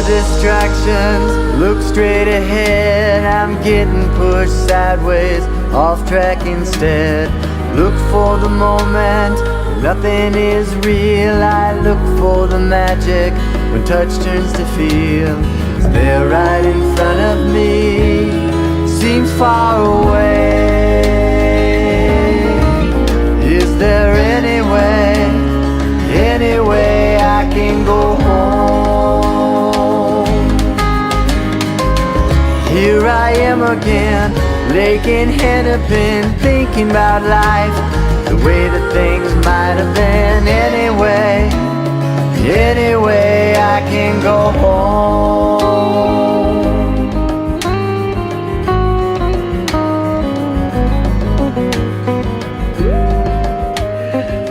distractions, look straight ahead. I'm getting pushed sideways, off track instead. Look for the moment, nothing is real. I look for the magic when touch turns to feel. It's there right in front of me, seems far away. Is there any way I can go home? Here I am again, laying Hennepin, thinking about life, the way that things might have been. Any way I can go home.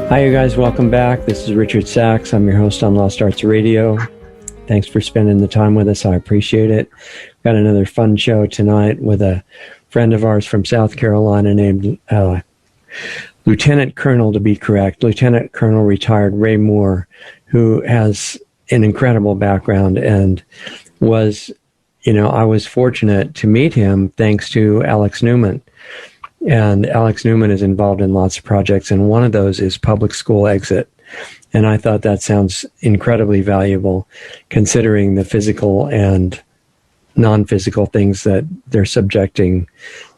Hi, you guys. Welcome back. This is Richard Sachs. I'm your host on Lost Arts Radio. Thanks for spending the time with us. I appreciate it. Got another fun show tonight with a friend of ours from South Carolina named Lieutenant Colonel, to be correct, Lieutenant Colonel retired Ray Moore, who has an incredible background and was, I was fortunate to meet him thanks to Alex Newman. And Alex Newman is involved in lots of projects, and one of those is Public School Exit. And I thought that sounds incredibly valuable, considering the physical and non-physical things that they're subjecting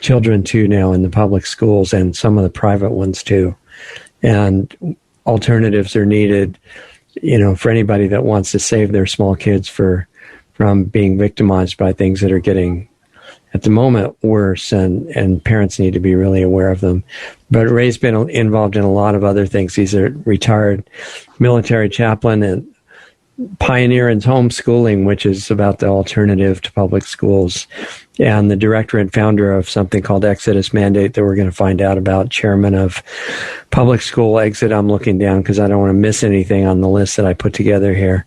children to now in the public schools and some of the private ones too. And alternatives are needed, for anybody that wants to save their small kids from being victimized by things that are getting, at the moment, worse, and parents need to be really aware of them. But Ray's been involved in a lot of other things. He's a retired military chaplain and pioneer in homeschooling, which is about the alternative to public schools, and the director and founder of something called Exodus Mandate that we're going to find out about, chairman of Public School Exit. I'm looking down because I don't want to miss anything on the list that I put together here.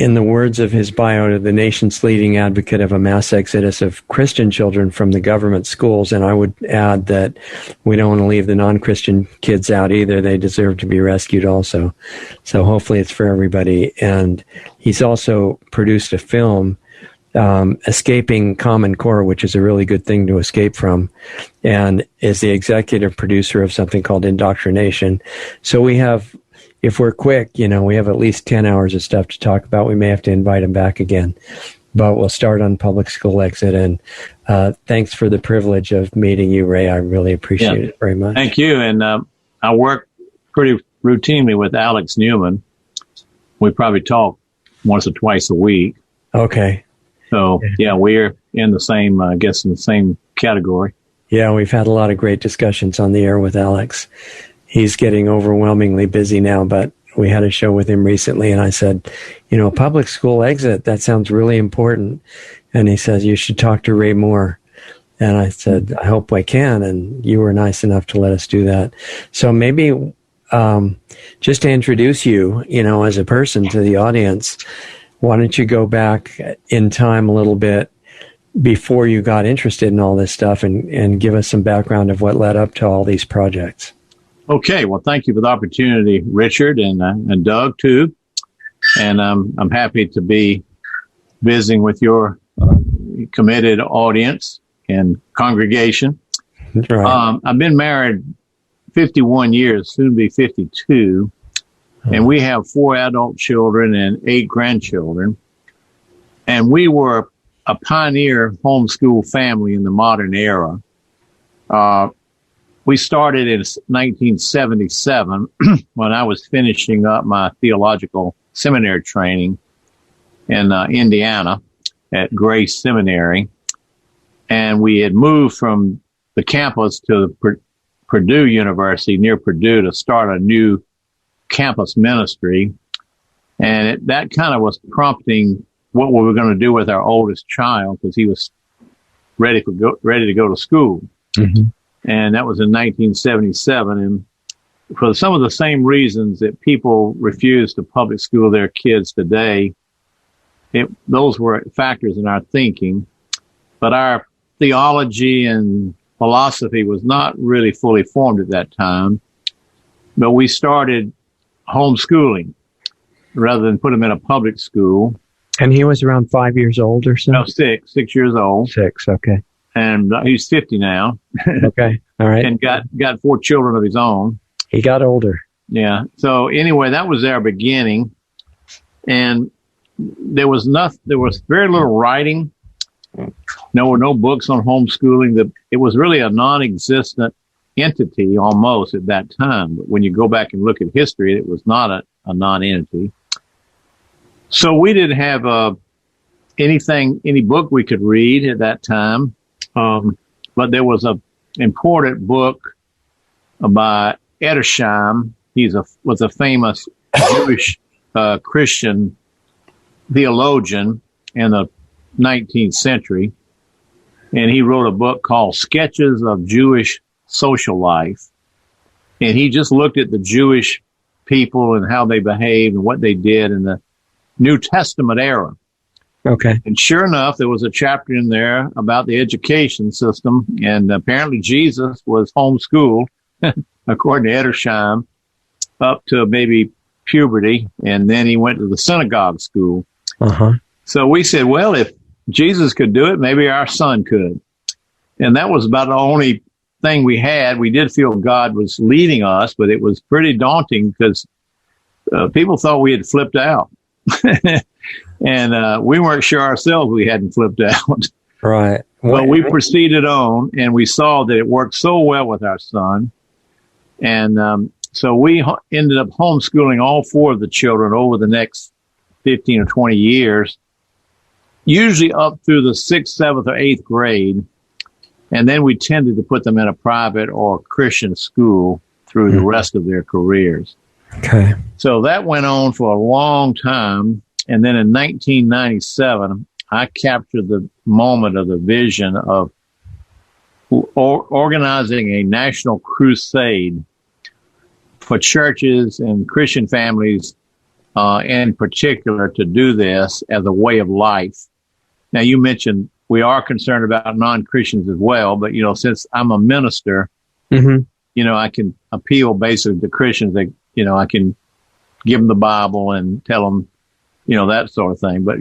In the words of his bio, the nation's leading advocate of a mass exodus of Christian children from the government schools. And I would add that we don't want to leave the non-Christian kids out either. They deserve to be rescued also. So hopefully it's for everybody. And he's also produced a film, Escaping Common Core, which is a really good thing to escape from, and is the executive producer of something called Indoctrination. So we have, if we're quick, we have at least 10 hours of stuff to talk about. We may have to invite him back again, but we'll start on Public School Exit. And thanks for the privilege of meeting you, Ray. I really appreciate it very much. Thank you. And I work pretty routinely with Alex Newman. We probably talk once or twice a week. Okay. So, we're in the same, in the same category. Yeah, we've had a lot of great discussions on the air with Alex. He's getting overwhelmingly busy now, but we had a show with him recently, and I said, Public School Exit, that sounds really important. And he says, you should talk to Ray Moore. And I said, I hope I can. And you were nice enough to let us do that. So maybe just to introduce you, as a person to the audience, why don't you go back in time a little bit before you got interested in all this stuff and give us some background of what led up to all these projects. Okay, well, thank you for the opportunity, Richard, and Doug too. And I'm happy to be visiting with your committed audience and congregation. Right. I've been married 51 years, soon to be 52, and we have 4 adult children and 8 grandchildren. And we were a pioneer homeschool family in the modern era. We started in 1977 when I was finishing up my theological seminary training in Indiana at Grace Seminary. And we had moved from the campus to Purdue University, near Purdue, to start a new campus ministry. And that kind of was prompting what we were going to do with our oldest child, because he was ready to go to school. Mm-hmm. And that was in 1977. And for some of the same reasons that people refuse to public school their kids today, those were factors in our thinking. But our theology and philosophy was not really fully formed at that time. But we started homeschooling. rather than put him in a public school. And he was around 5 years old or so? No, 6 years old. 6, okay. And he's 50 now. Okay, all right. And got 4 children of his own. He got older. Yeah. So anyway, that was our beginning. And there was very little writing. No books on homeschooling. It was really a non-existent entity almost at that time. But when you go back and look at history, it was not a non-entity. So we didn't have any book we could read at that time. But there was a important book by Edersheim. Was a famous Jewish Christian theologian in the 19th century. And he wrote a book called Sketches of Jewish Social Life. And he just looked at the Jewish people and how they behaved and what they did in the New Testament era. Okay. And sure enough, there was a chapter in there about the education system. And apparently Jesus was homeschooled, according to Edersheim, up to maybe puberty. And then he went to the synagogue school. Uh-huh. So we said, well, if Jesus could do it, maybe our son could. And that was about the only thing we had. We did feel God was leading us, but it was pretty daunting because people thought we had flipped out. And we weren't sure ourselves we hadn't flipped out. Right. But we proceeded on, and we saw that it worked so well with our son. And so we ended up homeschooling all 4 of the children over the next 15 or 20 years, usually up through the 6th, 7th, or 8th grade. And then we tended to put them in a private or Christian school through the rest of their careers. Okay. So that went on for a long time. And then in 1997, I captured the moment of the vision of organizing a national crusade for churches and Christian families in particular to do this as a way of life. Now, you mentioned we are concerned about non-Christians as well, but, since I'm a minister, I can appeal basically to Christians that, I can give them the Bible and tell them, that sort of thing. But,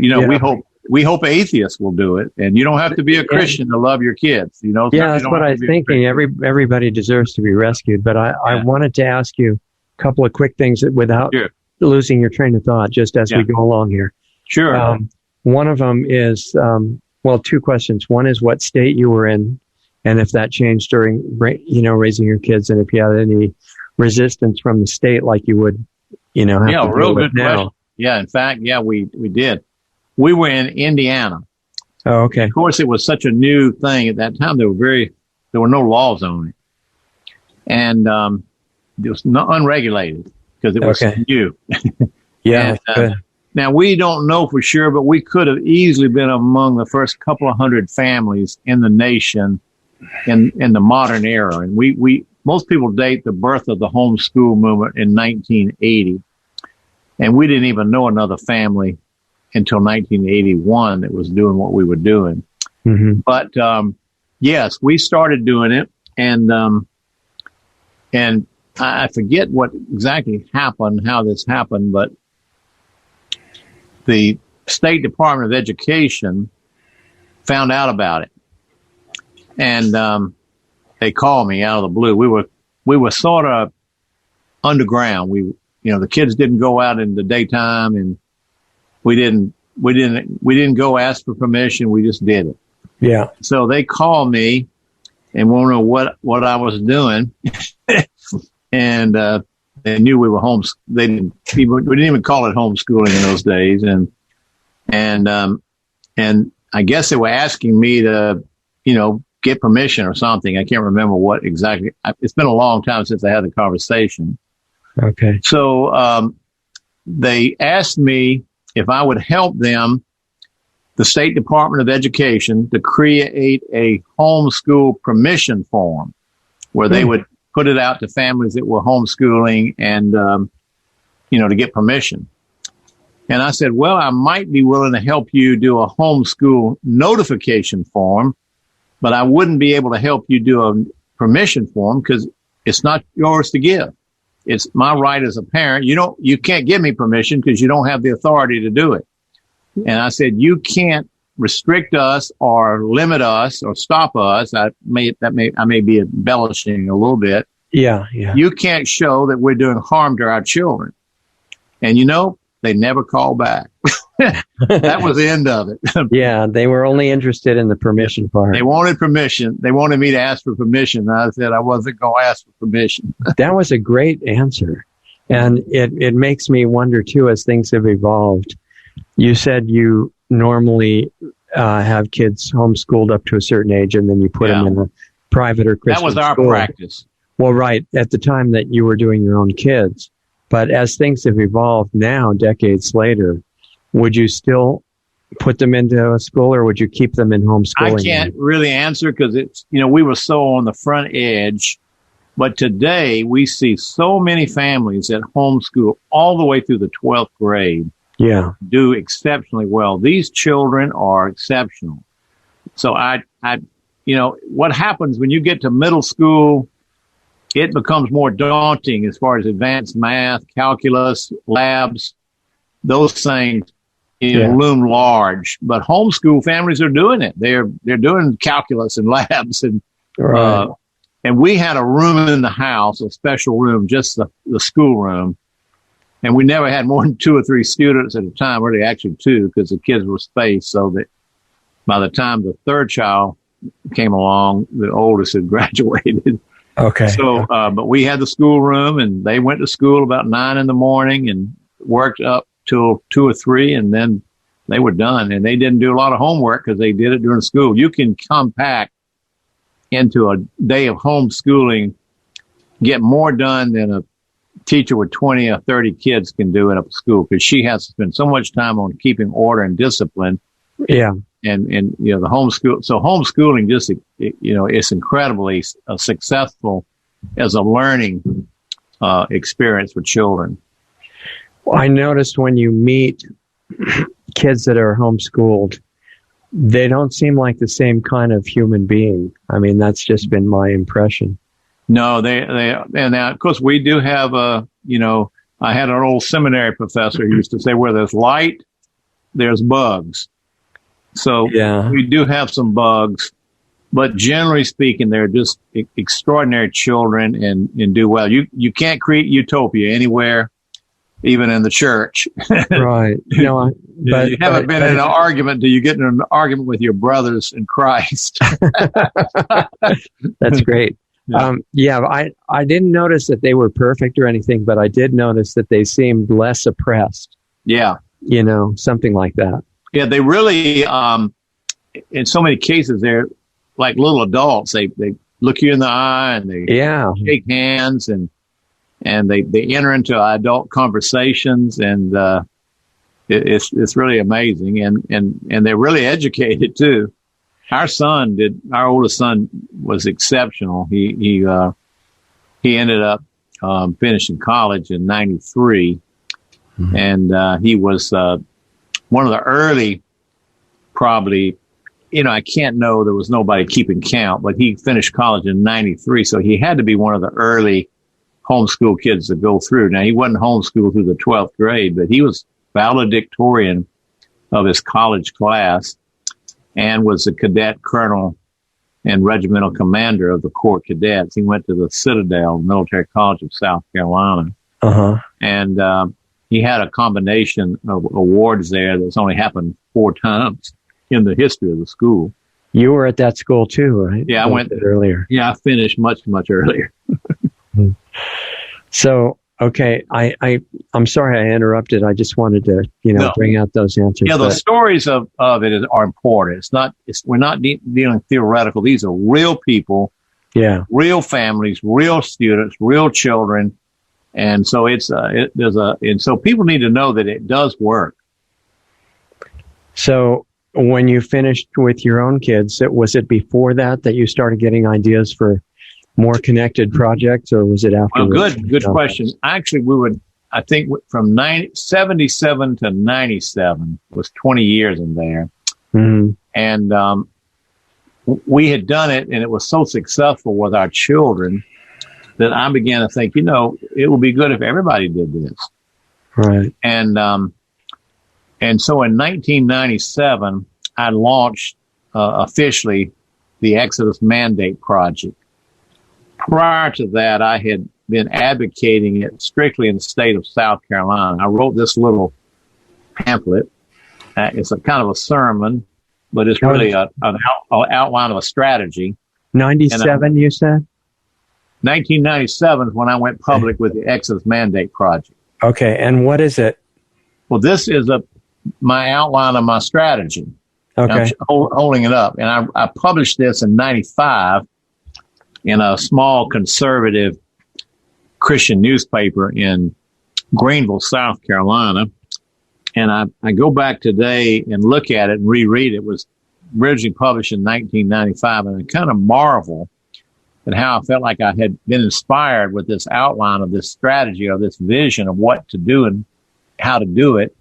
we hope atheists will do it. And you don't have to be a Christian to love your kids. Yeah, that's what I was thinking. Everybody deserves to be rescued. But I wanted to ask you a couple of quick things without losing your train of thought, just as we go along here. Sure. One of them is, 2 questions. One is what state you were in, and if that changed during, raising your kids, and if you had any resistance from the state like you would, have to real deal with good now. question. Yeah, in fact, we did. We were in Indiana. Oh, okay. Of course, it was such a new thing at that time. There were no laws on it, and it was not unregulated because it was new. Yeah. And, now we don't know for sure, but we could have easily been among the first couple of hundred families in the nation in the modern era. And most people date the birth of the homeschool movement in 1980, and we didn't even know another family until 1981 that was doing what we were doing. Mm-hmm. But yes, we started doing it, and I forget what exactly happened, how this happened, but the State Department of Education found out about it, and they called me out of the blue. We were sort of underground. The kids didn't go out in the daytime, and we didn't go ask for permission. We just did it. Yeah. So they called me and want to know what I was doing, and they knew we were we didn't even call it homeschooling in those days, and I guess they were asking me to, get permission or something. I can't remember what exactly. It's been a long time since I had the conversation. Okay. So they asked me if I would help them, the State Department of Education, to create a homeschool permission form where they would put it out to families that were homeschooling and, to get permission. And I said, well, I might be willing to help you do a homeschool notification form, but I wouldn't be able to help you do a permission form because it's not yours to give. it's my right as a parent. You can't give me permission because you don't have the authority to do it. And I said, you can't restrict us or limit us or stop us. I may be embellishing a little bit. Yeah. You can't show that we're doing harm to our children. And they never called back. That was the end of it. Yeah, they were only interested in the permission part. They wanted permission. They wanted me to ask for permission. And I said I wasn't going to ask for permission. That was a great answer. And it makes me wonder, too, as things have evolved. You said you normally have kids homeschooled up to a certain age, and then you put them in a private or Christian school. That was our practice. Well, right, at the time that you were doing your own kids. But as things have evolved now, decades later, would you still put them into a school, or would you keep them in homeschooling? I can't really answer because it's, we were so on the front edge. But today we see so many families that homeschool all the way through the 12th grade. Yeah. Do exceptionally well. These children are exceptional. So what happens when you get to middle school, it becomes more daunting as far as advanced math, calculus, labs, those things loom large. But homeschool families are doing it. They're doing calculus and labs, and right. And we had a room in the house, a special room, just the school room, and we never had more than 2 or 3 students at a time. Really, actually 2, because the kids were spaced, so that by the time the third child came along, the oldest had graduated. Okay. So, but we had the school room, and they went to school about 9 in the morning and worked up till 2 or 3, and then they were done. And they didn't do a lot of homework because they did it during school. You can compact into a day of homeschooling, get more done than a teacher with 20 or 30 kids can do in a school, because she has to spend so much time on keeping order and discipline. Yeah. And the homeschool. So homeschooling just, it's incredibly successful as a learning experience for children. Well, I noticed when you meet kids that are homeschooled, they don't seem like the same kind of human being. I mean, that's just been my impression. No, and of course we do have I had an old seminary professor who used to say, where there's light, there's bugs. So we do have some bugs, but generally speaking, they're just extraordinary children and do well. You can't create utopia anywhere, even in the church. Right. No, you haven't been in an argument till you get in an argument with your brothers in Christ. That's great. Yeah. I didn't notice that they were perfect or anything, but I did notice that they seemed less oppressed. Yeah. Something like that. Yeah, they really, in so many cases, they're like little adults. They look you in the eye and they shake hands and they enter into adult conversations, and it's really amazing, and they're really educated too. Our oldest son was exceptional. He ended up finishing college in '93, and he was one of the early, probably, I can't know, there was nobody keeping count, but he finished college in '93, so he had to be one of the early homeschool kids to go through. Now, he wasn't homeschooled through the 12th grade, but he was valedictorian of his college class and was a cadet colonel and regimental commander of the Corps Cadets. He went to the Citadel Military College of South Carolina. And he had a combination of awards there that's only happened 4 times in the history of the school. You were at that school too, right? Yeah, I went earlier. Yeah, I finished much, much earlier. So, okay, I'm sorry I interrupted. I just wanted to, bring out those answers. Yeah, the stories of it are important. We're not dealing theoretical. These are real people. Yeah. Real families, real students, real children. And so and so people need to know that it does work. So when you finished with your own kids, was it before that you started getting ideas for more connected projects, or was it after? Well, good question. Actually, I think from 77 to 97 was 20 years in there. Mm-hmm. And we had done it, and it was so successful with our children that I began to think, it would be good if everybody did this. Right. And so in 1997, I launched officially the Exodus Mandate Project. Prior to that, I had been advocating it strictly in the state of South Carolina. I wrote this little pamphlet. It's a kind of a sermon, but it's really an outline of a strategy. 97, you said? 1997 is when I went public with the Exodus Mandate Project. Okay, and what is it? Well, this is my outline of my strategy. Okay. I'm holding it up. And I published this in 95 in a small conservative Christian newspaper in Greenville, South Carolina. And I go back today and look at it and reread it. It was originally published in 1995, and I kind of marvel at how I felt like I had been inspired with this outline of this strategy or this vision of what to do and how to do it.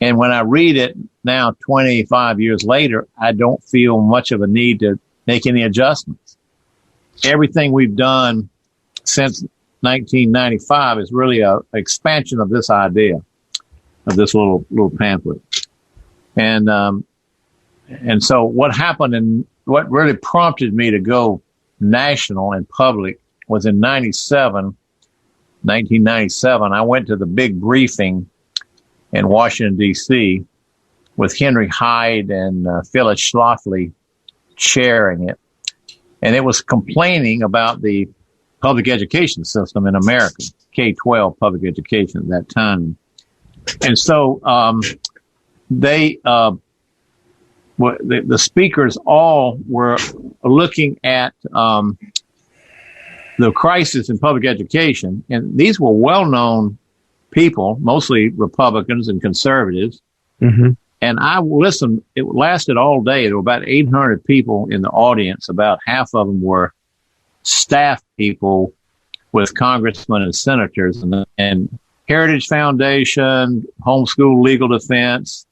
And when I read it now, 25 years later, I don't feel much of a need to make any adjustments. Everything we've done since 1995 is really an expansion of this idea, of this little pamphlet. And so what happened and what really prompted me to go national and public was in 1997, I went to the big briefing in Washington, D.C. with Henry Hyde and Phyllis Schlafly chairing it. And it was complaining about the public education system in America, K-12 public education at that time. And so the speakers all were looking at the crisis in public education. And these were well-known people, mostly Republicans and conservatives. Mm-hmm. And I listened. It lasted all day. There were about 800 people in the audience. About half of them were staff people with congressmen and senators and Heritage Foundation, Homeschool Legal Defense,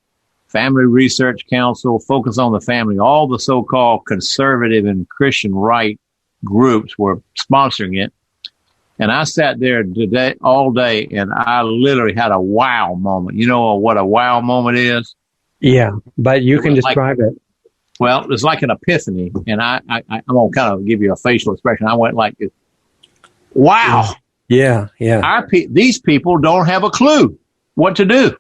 Family Research Council, Focus on the Family. All the so-called conservative and Christian right groups were sponsoring it. And I sat there today all day, and I literally had a wow moment. You know what a wow moment is? Yeah, but you can describe it. Well, it's like an epiphany, and I'm going to kind of give you a facial expression. I went like this. Wow. Yeah. These people don't have a clue what to do.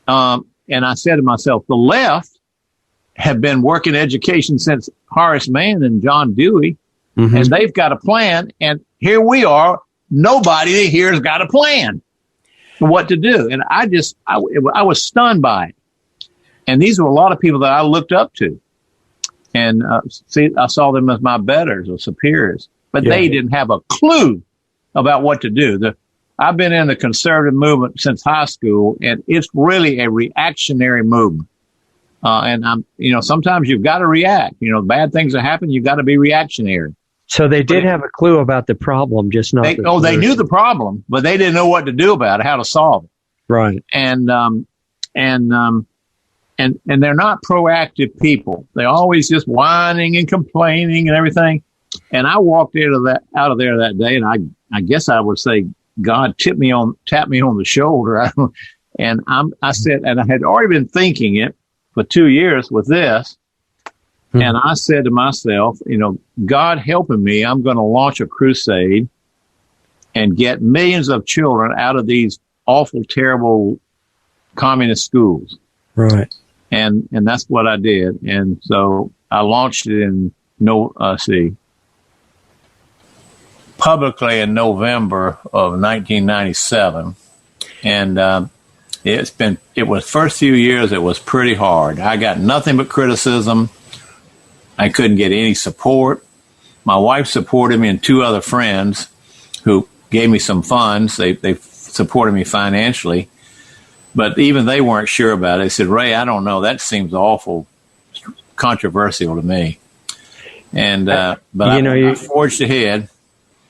And I said to myself, the left have been working education since Horace Mann and John Dewey, mm-hmm. and they've got a plan, and here we are. Nobody here has got a plan for what to do. And I was stunned by it. And these were a lot of people that I looked up to. And I saw them as my betters or superiors. But they didn't have a clue about what to do. I've been in the conservative movement since high school, and it's really a reactionary movement. And sometimes you've got to react. Bad things that happen, you've got to be reactionary. So they did have a clue about the problem, just not. They knew the problem, but they didn't know what to do about it, how to solve it. Right. And they're not proactive people. They're always just whining and complaining and everything. And I walked out of there that day, and I guess I would say God tapped me on the shoulder. And I said, and I had already been thinking it for 2 years with this. Mm-hmm. And I said to myself, God helping me, I'm going to launch a crusade and get millions of children out of these awful, terrible communist schools. Right. And that's what I did. And so I launched it publicly in November of 1997. And it was first few years, it was pretty hard. I got nothing but criticism. I couldn't get any support. My wife supported me and two other friends who gave me some funds. They supported me financially. But even they weren't sure about it. They said, Ray, I don't know. That seems awful controversial to me. And I forged ahead.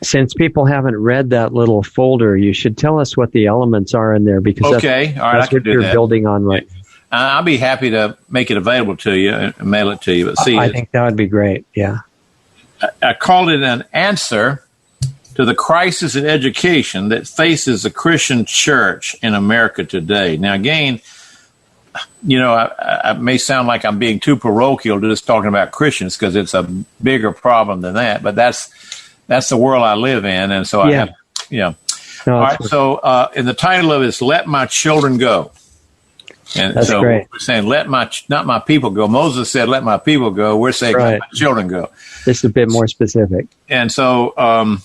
Since people haven't read that little folder, you should tell us what the elements are in there, because that's what you're building on, right? I'll be happy to make it available to you and mail it to you. But I think that would be great. Yeah. I called it an answer to the crisis in education that faces the Christian church in America today. Now, again, I may sound like I'm being too parochial just talking about Christians because it's a bigger problem than that. But that's the world I live in, and so I have, No, all right. So, and the title of it is "Let My Children Go." And that's so great. we're saying, not my people go. Moses said, let my people go. We're saying, let my children go. This is a bit more specific. And so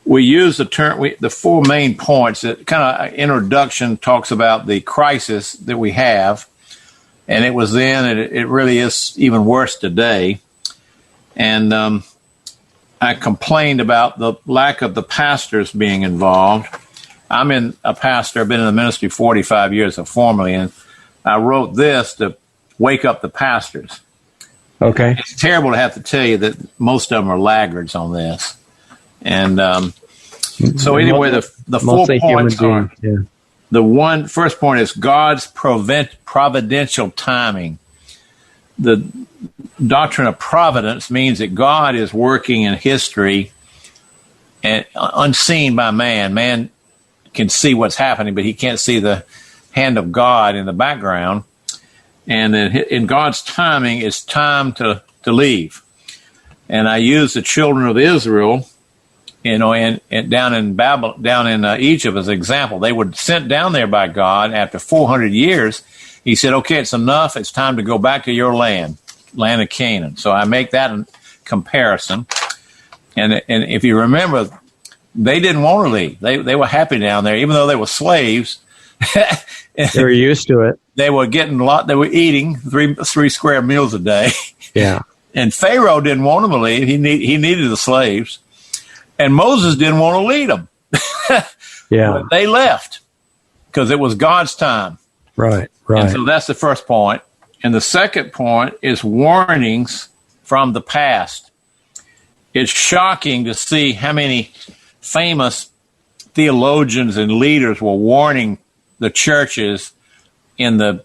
we use the term, the four main points. That kind of introduction talks about the crisis that we have. And it was then, and it really is even worse today. And I complained about the lack of the pastors being involved. I'm a pastor. I've been in the ministry 45 years formally, and I wrote this to wake up the pastors. Okay. It's terrible to have to tell you that most of them are laggards on this. And so anyway, the 4 points are, the first point is God's providential timing. The doctrine of providence means that God is working in history and unseen by man. Man can see what's happening, but he can't see the hand of God in the background. And in God's timing, it's time to leave. And I use the children of Israel, and down in Babylon, down in Egypt as an example. They were sent down there by God after 400 years. He said, okay, it's enough. It's time to go back to your land of Canaan. So I make that a comparison. And if you remember, they didn't want to leave. They were happy down there, even though they were slaves. They were used to it. They were getting they were eating three square meals a day. Yeah. And Pharaoh didn't want them to leave. He needed the slaves. And Moses didn't want to lead them. Yeah. But they left because it was God's time. Right. And so that's the first point. And the second point is warnings from the past. It's shocking to see how many famous theologians and leaders were warning the churches in the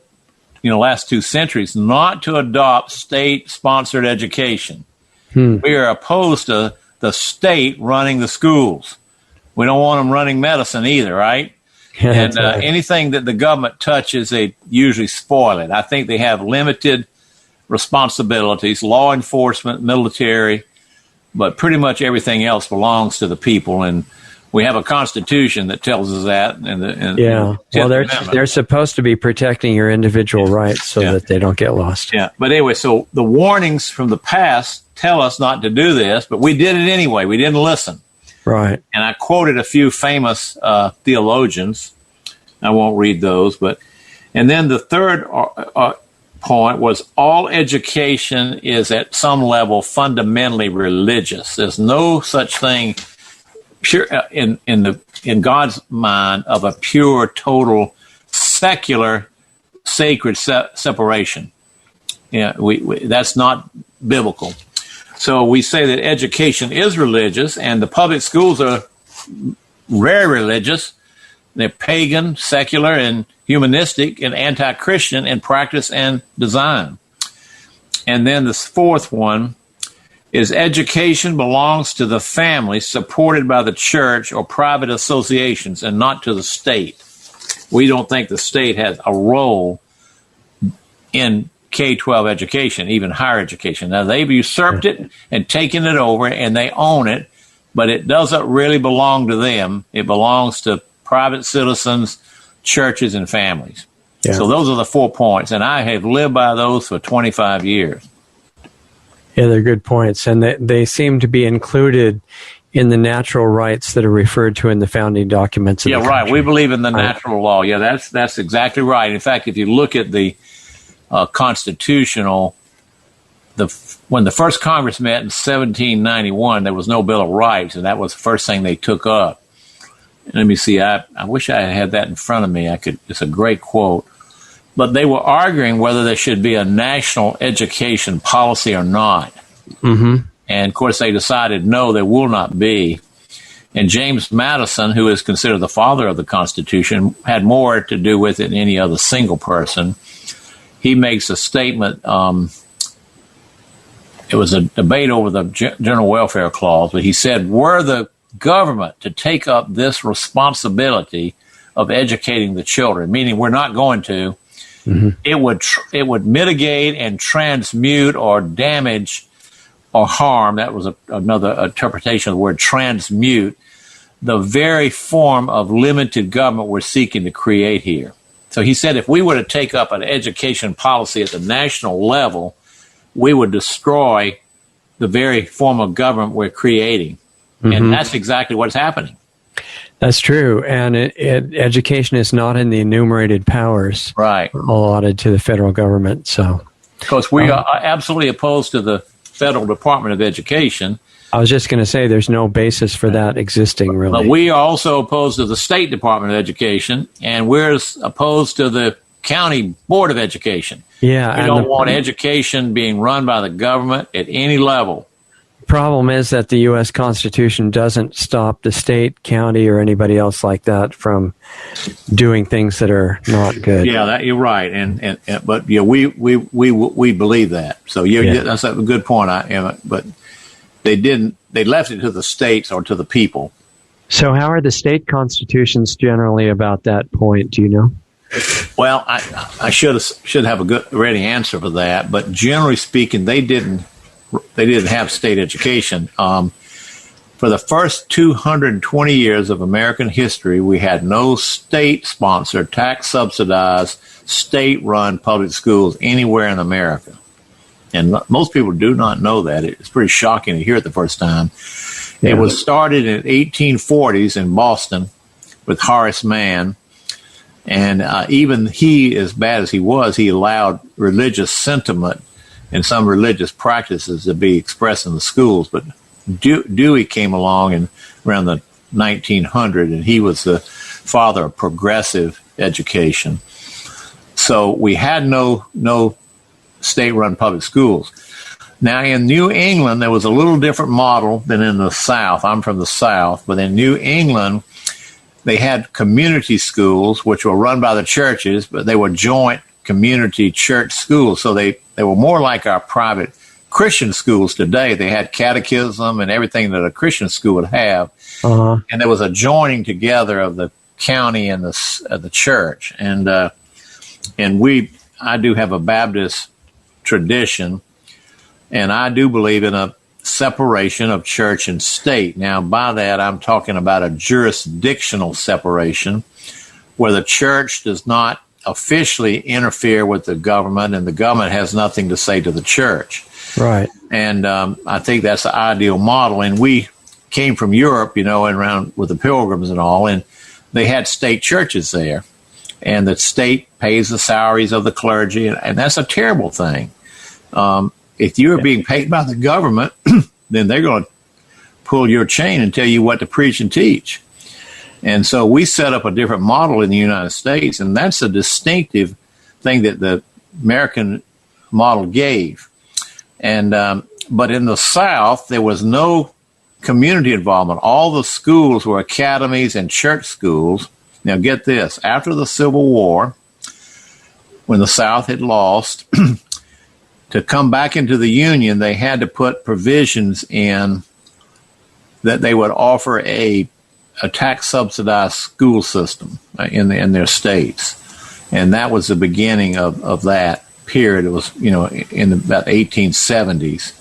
last 2 centuries not to adopt state-sponsored education. We are opposed to the state running the schools. We don't want them running medicine either, right? And right. Anything that the government touches, they usually spoil it. I think they have limited responsibilities, law enforcement, military, but pretty much everything else belongs to the people. And we have a constitution that tells us that. Well, they're supposed to be protecting your individual rights so that they don't get lost. Yeah. But anyway, so the warnings from the past tell us not to do this, but we did it anyway. We didn't listen. Right. And I quoted a few famous theologians. I won't read those, and then the third point was all education is at some level fundamentally religious. There's no such thing in God's mind of a pure, total, secular, sacred separation. That's not biblical. So we say that education is religious, and the public schools are very religious. They're pagan, secular, and humanistic, and anti-Christian in practice and design. And then the fourth one is education belongs to the family supported by the church or private associations and not to the state. We don't think the state has a role in K-12 education, even higher education. Now, they've usurped it and taken it over, and they own it, but it doesn't really belong to them. It belongs to private citizens, churches, and families. Yeah. So those are the 4 points, and I have lived by those for 25 years. Yeah, they're good points, and they seem to be included in the natural rights that are referred to in the founding documents of the country. Right. We believe in the natural law. Yeah, that's exactly right. In fact, if you look at the constitutional, when the first Congress met in 1791, there was no Bill of Rights, and that was the first thing they took up. Let me see. I wish I had that in front of me. It's a great quote. But they were arguing whether there should be a national education policy or not. Mm-hmm. And, of course, they decided, no, there will not be. And James Madison, who is considered the father of the Constitution, had more to do with it than any other single person. He makes a statement. It was a debate over the General Welfare Clause, but he said, were the government to take up this responsibility of educating the children, meaning we're not going to, it would mitigate and transmute or damage or harm. That was another interpretation of the word transmute, the very form of limited government we're seeking to create here. So he said if we were to take up an education policy at the national level, we would destroy the very form of government we're creating. And that's exactly what's happening. That's true. And education is not in the enumerated powers allotted to the federal government. So, because we are absolutely opposed to the Federal Department of Education. I was just going to say there's no basis for that existing, really. But we are also opposed to the State Department of Education, and we're opposed to the County Board of Education. Yeah, we don't want education being run by the government at any level. Problem is that the U.S. Constitution doesn't stop the state, county, or anybody else like that from doing things that are not good. Yeah, you're right, and but yeah, we believe that. So that's a good point. But they didn't. They left it to the states or to the people. So how are the state constitutions generally about that point? Do you know? Well, I should have a good ready answer for that. But generally speaking, they didn't have state education. For the first 220 years of American history, we had no state-sponsored, tax-subsidized, state-run public schools anywhere in America. And most people do not know that. It's pretty shocking to hear it the first time. Yeah. It was started in the 1840s in Boston with Horace Mann. And even he, as bad as he was, he allowed religious sentiment and some religious practices to be expressed in the schools. But Dewey came along around the 1900, and he was the father of progressive education. So we had no state-run public schools. Now, in New England, there was a little different model than in the South. I'm from the South, but in New England, they had community schools, which were run by the churches, but they were joint community church schools. So they were more like our private Christian schools today. They had catechism and everything that a Christian school would have. And there was a joining together of the county and the church. And I do have a Baptist tradition, and I do believe in a separation of church and state. Now, by that, I'm talking about a jurisdictional separation where the church does not officially interfere with the government, and the government has nothing to say to the church. Right. And I think that's the ideal model. And we came from Europe, and around with the Pilgrims and all, and they had state churches there. And the state pays the salaries of the clergy, and that's a terrible thing. If you're being paid by the government, then they're going to pull your chain and tell you what to preach and teach. And so we set up a different model in the United States, and that's a distinctive thing that the American model gave. And but in the South, there was no community involvement. All the schools were academies and church schools. Now, get this. After the Civil War, when the South had lost, to come back into the Union, they had to put provisions in that they would offer a tax-subsidized school system in their states. And that was the beginning of that period. It was, in about the 1870s.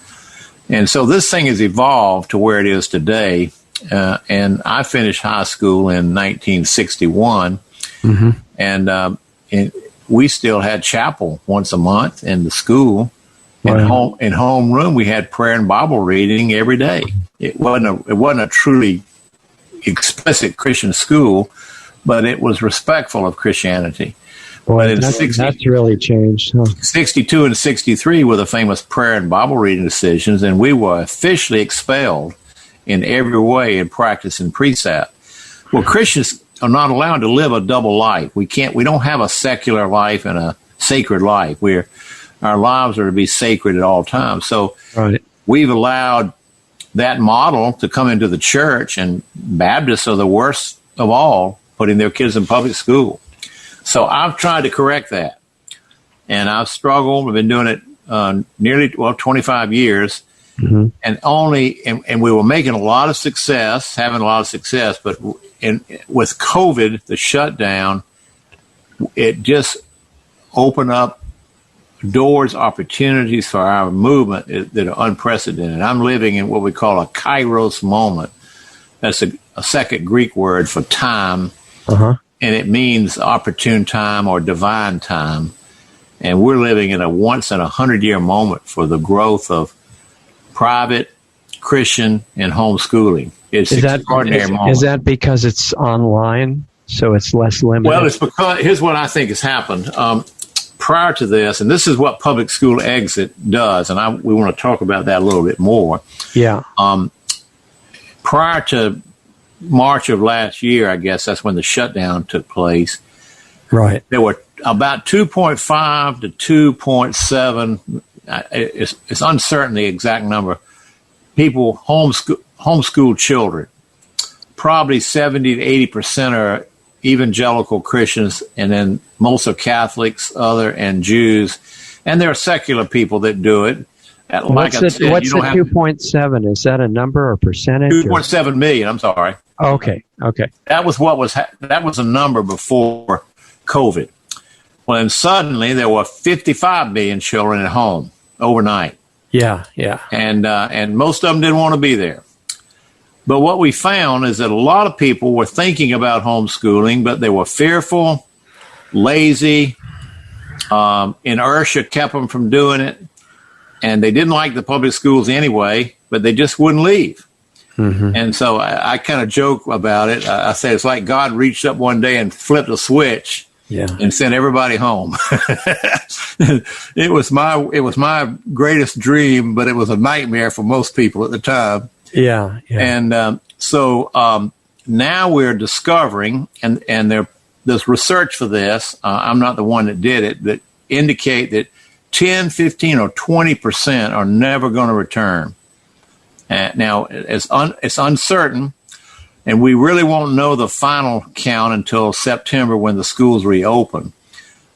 And so this thing has evolved to where it is today. And I finished high school in 1961. And we still had chapel once a month in the school. Wow. In homeroom, we had prayer and Bible reading every day. It wasn't a truly explicit Christian school, but it was respectful of Christianity. Boy, that's really changed. Huh? 62 and 63 were the famous prayer and Bible reading decisions, and we were officially expelled in every way in practice and precept. Well, Christians are not allowed to live a double life. We don't have a secular life and a sacred life. Our lives are to be sacred at all times. So we've allowed that model to come into the church, and Baptists are the worst of all, putting their kids in public school. So I've tried to correct that, and I've struggled. I've been doing it nearly 25 years, Mm-hmm. and we were making a lot of success, but with COVID, the shutdown, it just opened up doors, opportunities for our movement that are unprecedented. I'm living in what we call a kairos moment. That's a second Greek word for time, and it means opportune time or divine time. And we're living in a once in 100-year moment for the growth of private, Christian, and homeschooling. It's an extraordinary moment. Is that because it's online, so it's less limited? Well, it's because, here's what I think has happened. Prior to this, and this is what Public School Exit does, and we want to talk about that a little bit more. Yeah. Prior to March of last year, I guess that's when the shutdown took place. Right. There were about 2.5 to 2.7, it's uncertain the exact number, people homeschool children. Probably 70 to 80% are evangelical Christians, and then most are Catholics, and Jews. And there are secular people that do it. What's the 2.7? Is that a number or percentage? 2.7 million, I'm sorry. Okay. That was that was a number before COVID. Well, then suddenly there were 55 million children at home overnight. Yeah. And most of them didn't want to be there. But what we found is that a lot of people were thinking about homeschooling, but they were fearful, lazy, inertia kept them from doing it, and they didn't like the public schools anyway, but they just wouldn't leave. Mm-hmm. And so I kind of joke about it. I say it's like God reached up one day and flipped a switch and sent everybody home. It was my greatest dream, but it was a nightmare for most people at the time. Yeah. And so now we're discovering, and there's research for this. I'm not the one that did it, that indicate that 10, 15, or 20% are never going to return. Now, it's uncertain, and we really won't know the final count until September when the schools reopen.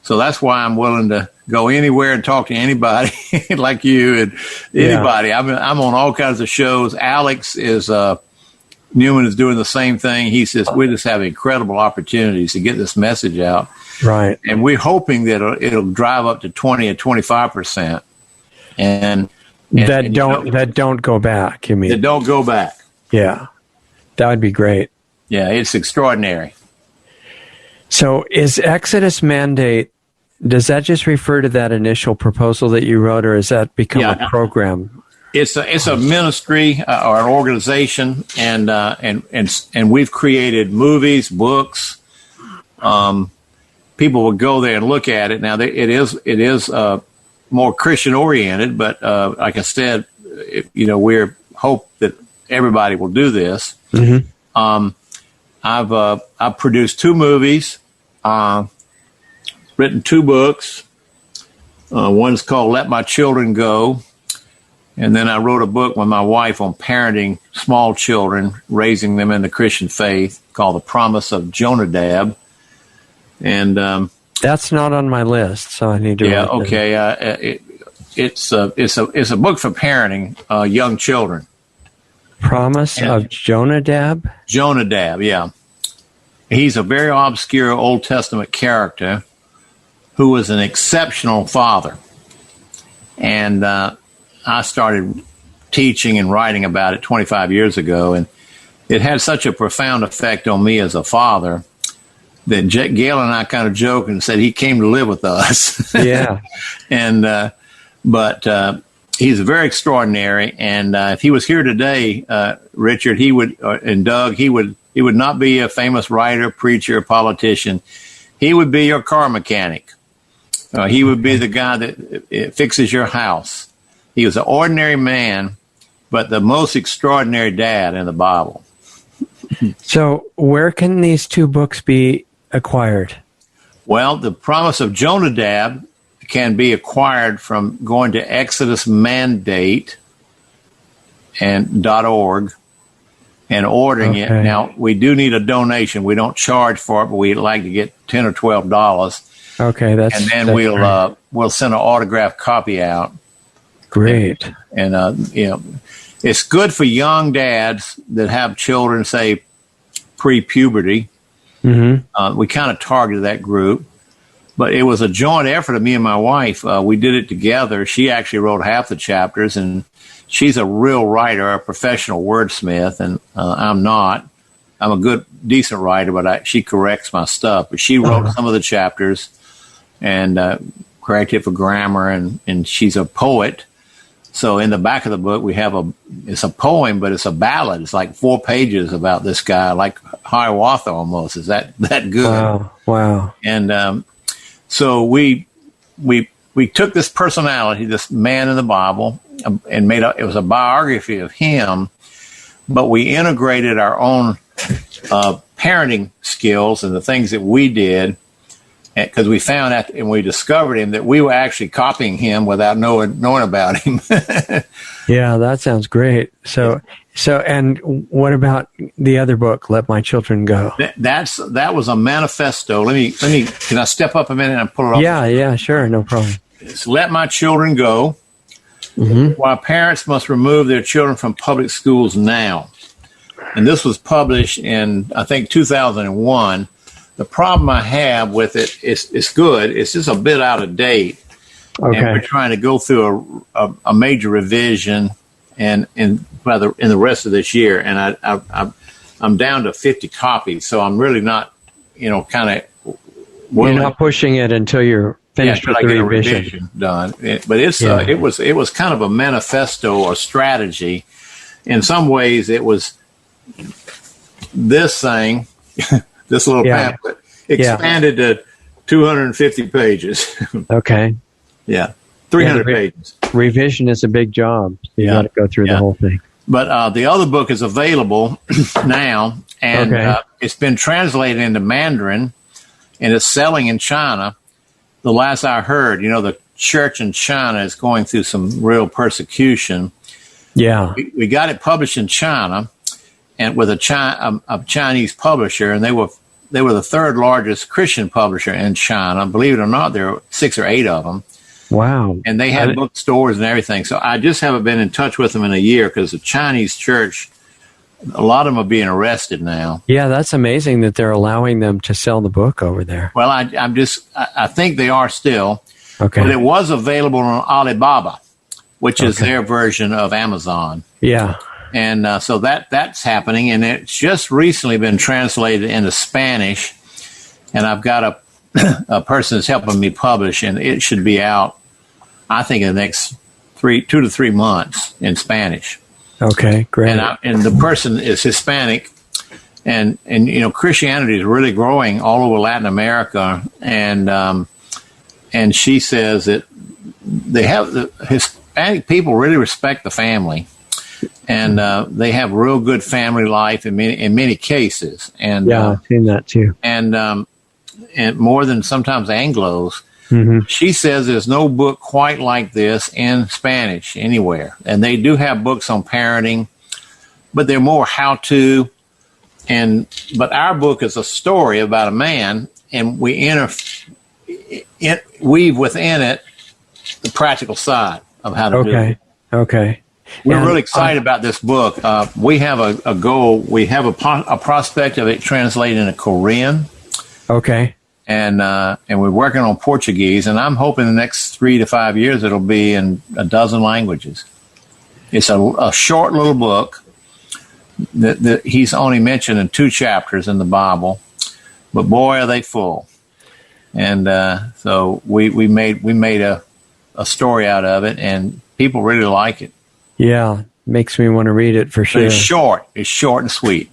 So that's why I'm willing to go anywhere and talk to anybody like you and anybody. Yeah. I'm on all kinds of shows. Alex Newman is doing the same thing. He says we just have incredible opportunities to get this message out. Right. And we're hoping that it'll drive up to 20 or 25%. And that don't go back, you mean? That don't go back. Yeah. That would be great. Yeah, it's extraordinary. So is Exodus Mandate, does that just refer to that initial proposal that you wrote, or has that become a program? It's a ministry or an organization, and we've created movies, books. People will go there and look at it. Now it is more Christian oriented, but like I said, we hope that everybody will do this. Mm-hmm. I've produced 2 movies, written 2 books. One's called Let My Children Go. And then I wrote a book with my wife on parenting small children, raising them in the Christian faith, called The Promise of Jonadab. And that's not on my list, so I need to. Yeah, okay. It's a book for parenting young children. Promise of Jonadab? Jonadab, yeah. He's a very obscure Old Testament character who was an exceptional father. And I started teaching and writing about it 25 years ago, and it had such a profound effect on me as a father that Gail and I kind of joked and said he came to live with us. Yeah. But he's very extraordinary, and if he was here today, Richard, he would, and Doug, he would not be a famous writer, preacher, politician. He would be your car mechanic. He would be the guy that fixes your house. He was an ordinary man, but the most extraordinary dad in the Bible. So where can these 2 books be acquired? Well, The Promise of Jonadab can be acquired from going to Exodus Mandate .org and ordering it. Now, we do need a donation. We don't charge for it, but we'd like to get $10 or $12. Okay, and then we'll send an autographed copy out. Great. And it's good for young dads that have children, say, pre-puberty. Mm-hmm. We kind of targeted that group. But it was a joint effort of me and my wife. We did it together. She actually wrote half the chapters, and she's a real writer, a professional wordsmith, and I'm not. I'm a good, decent writer, but she corrects my stuff. But she wrote some of the chapters and corrected for grammar, and she's a poet. So in the back of the book, we have it's a poem, but it's a ballad. It's like 4 pages about this guy, like Hiawatha almost. Is that good? Wow. And so we took this personality, this man in the Bible, and it was a biography of him, but we integrated our own parenting skills and the things that we did, because we found out and we discovered him that we were actually copying him without knowing about him. Yeah, that sounds great. So, and what about the other book, Let My Children Go? That was a manifesto. Can I step up a minute and pull it up? Yeah, sure, no problem. It's Let My Children Go. Mm-hmm. Why parents must remove their children from public schools now. And this was published in, I think, 2001. The problem I have with it is it's good. It's just a bit out of date. Okay. And we're trying to go through a major revision in the rest of this year. And I'm down to 50 copies. So I'm really not, kind of. You're not pushing it until you're finished with the revision done. But it was kind of a manifesto or strategy. In some ways, it was this thing, this little pamphlet, expanded to 250 pages. Okay. Yeah, 300 pages. Revision is a big job. You got to go through the whole thing. But the other book is available now, and it's been translated into Mandarin, and it's selling in China. The last I heard, the church in China is going through some real persecution. Yeah. We got it published in China, and with a Chinese publisher, and they were the third largest Christian publisher in China. Believe it or not, there are 6 or 8 of them. Wow. And they had bookstores and everything. So I just haven't been in touch with them in a year because the Chinese church, a lot of them are being arrested now. Yeah, that's amazing that they're allowing them to sell the book over there. Well, I think they are still. Okay. But it was available on Alibaba, which is their version of Amazon. Yeah. And so that's happening. And it's just recently been translated into Spanish. And I've got a person that's helping me publish, and it should be out, I think, in the next 2 to 3 months in Spanish. Okay, great. And the person is Hispanic, and Christianity is really growing all over Latin America, and she says that the Hispanic people really respect the family, and they have real good family life in many cases. And I've seen that too. And more than sometimes Anglos. Mm-hmm. She says there's no book quite like this in Spanish anywhere. And they do have books on parenting, but they're more how-to. But our book is a story about a man, and we weave within it the practical side of how to do it. Okay. We're really excited about this book. We have a goal. We have a prospect of it translated into Korean. Okay. And we're working on Portuguese, and I'm hoping the next 3 to 5 years it'll be in a dozen languages. It's a short little book that he's only mentioned in 2 chapters in the Bible, but boy, are they full. And so we made a story out of it, and people really like it. Yeah, makes me want to read it for sure. But it's short and sweet.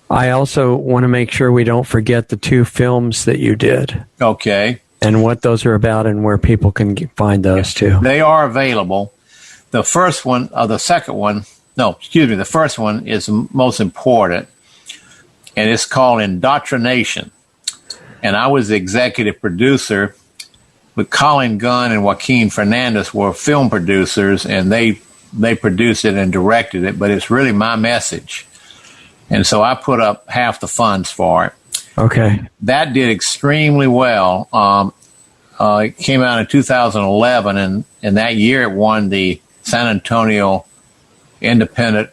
I also want to make sure we don't forget the 2 films that you did. Okay. And what those are about and where people can find those too. They are available. The first one, the first one is most important, and it's called Indoctrination. And I was the executive producer, but Colin Gunn and Joaquin Fernandez were film producers, and they produced it and directed it, but it's really my message. And so I put up half the funds for it. Okay. That did extremely well. It came out in 2011, and that year it won the San Antonio Independent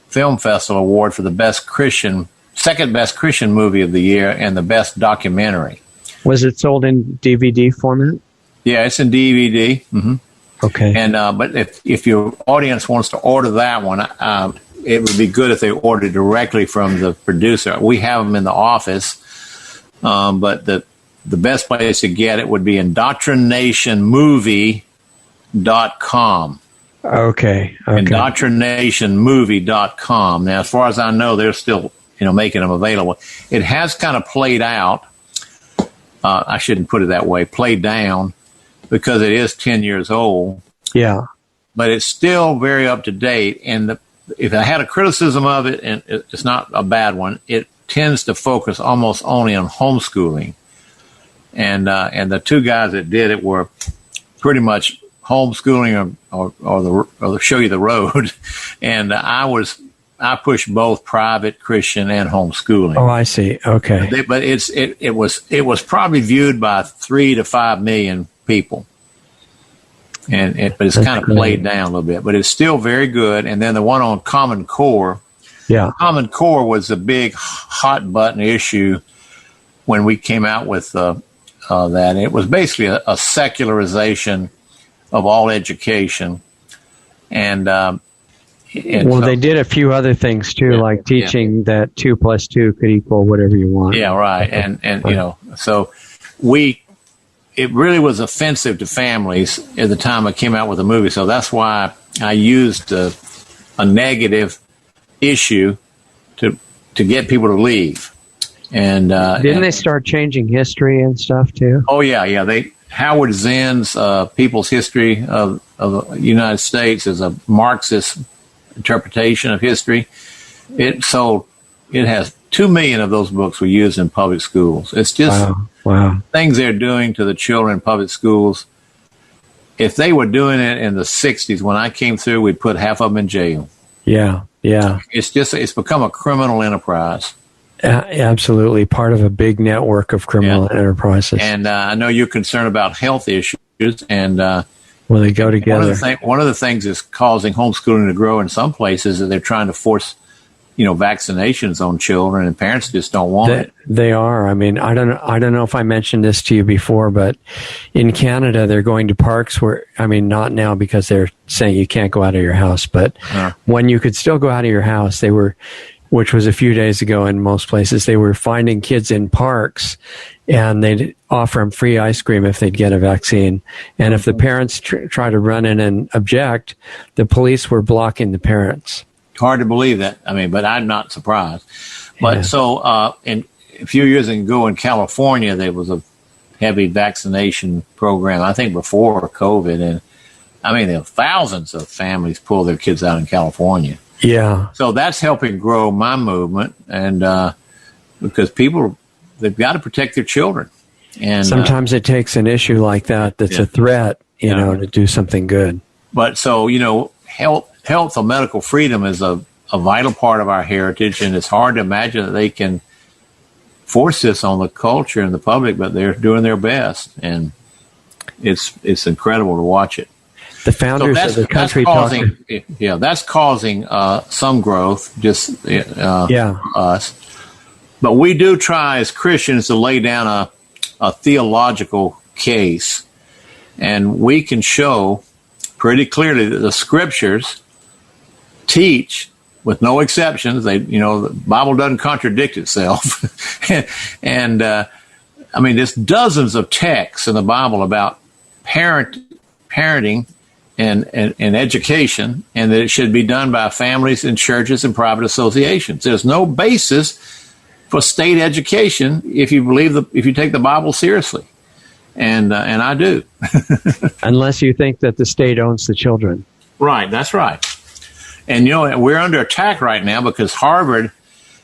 Film Festival Award for the second best Christian movie of the year and the best documentary. Was it sold in DVD format? Yeah, it's in DVD. Mm-hmm. Okay. And but if your audience wants to order that one, it would be good if they ordered directly from the producer. We have them in the office, but the best place to get it would be indoctrinationmovie.com. Okay. Indoctrinationmovie.com. Now, as far as I know, they're still making them available. It has kind of played out. I shouldn't put it that way. Played down, because it is 10 years old. Yeah. But it's still very up to date. And if I had a criticism of it, and it's not a bad one, it tends to focus almost only on homeschooling. And the two guys that did it were pretty much homeschooling or show you the road. And I pushed both private Christian and homeschooling. Oh, I see. Okay. But it was probably viewed by 3 to 5 million people. But it's kind of played down a little bit, but it's still very good. And then the one on Common Core. Yeah. Common Core was a big hot button issue when we came out with that. It was basically a secularization of all education. And they did a few other things too, like teaching that 2 + 2 could equal whatever you want. Yeah, right. And so it really was offensive to families at the time I came out with the movie. So that's why I used a negative issue to get people to leave. And didn't they start changing history and stuff too? Oh yeah. Howard Zinn's People's History of the United States is a Marxist interpretation of history. It has 2 million of those books were used in public schools. It's just wow. Things they're doing to the children in public schools. If they were doing it in the 60s, when I came through, we'd put half of them in jail. Yeah. It's become a criminal enterprise. Absolutely. Part of a big network of criminal enterprises. And I know you're concerned about health issues, and well, they go together. One of the things that's causing homeschooling to grow in some places is they're trying to force, vaccinations on children, and parents just don't want it. They are. I mean, I don't know if I mentioned this to you before, but in Canada, they're going to parks not now because they're saying you can't go out of your house, but when you could still go out of your house, which was a few days ago in most places, they were finding kids in parks, and they'd offer them free ice cream if they'd get a vaccine. And if the parents try to run in and object, the police were blocking the parents. Hard to believe that. But I'm not surprised. But in a few years ago in California, there was a heavy vaccination program, I think before COVID. And there were thousands of families pull their kids out in California. Yeah. So that's helping grow my movement, and because they've got to protect their children. And sometimes it takes an issue like that's a threat, to do something good. But so, health or medical freedom is a vital part of our heritage, and it's hard to imagine that they can force this on the culture and the public, but they're doing their best, and it's incredible to watch it. The founders of the country that's causing some growth, just us. But we do try as Christians to lay down a theological case, and we can show pretty clearly that the scriptures teach, with no exceptions, the Bible doesn't contradict itself, and there's dozens of texts in the Bible about parenting. And education, and that it should be done by families and churches and private associations. There's no basis for state education if you take the Bible seriously, and I do. Unless you think that the state owns the children. Right, that's right. And we're under attack right now because Harvard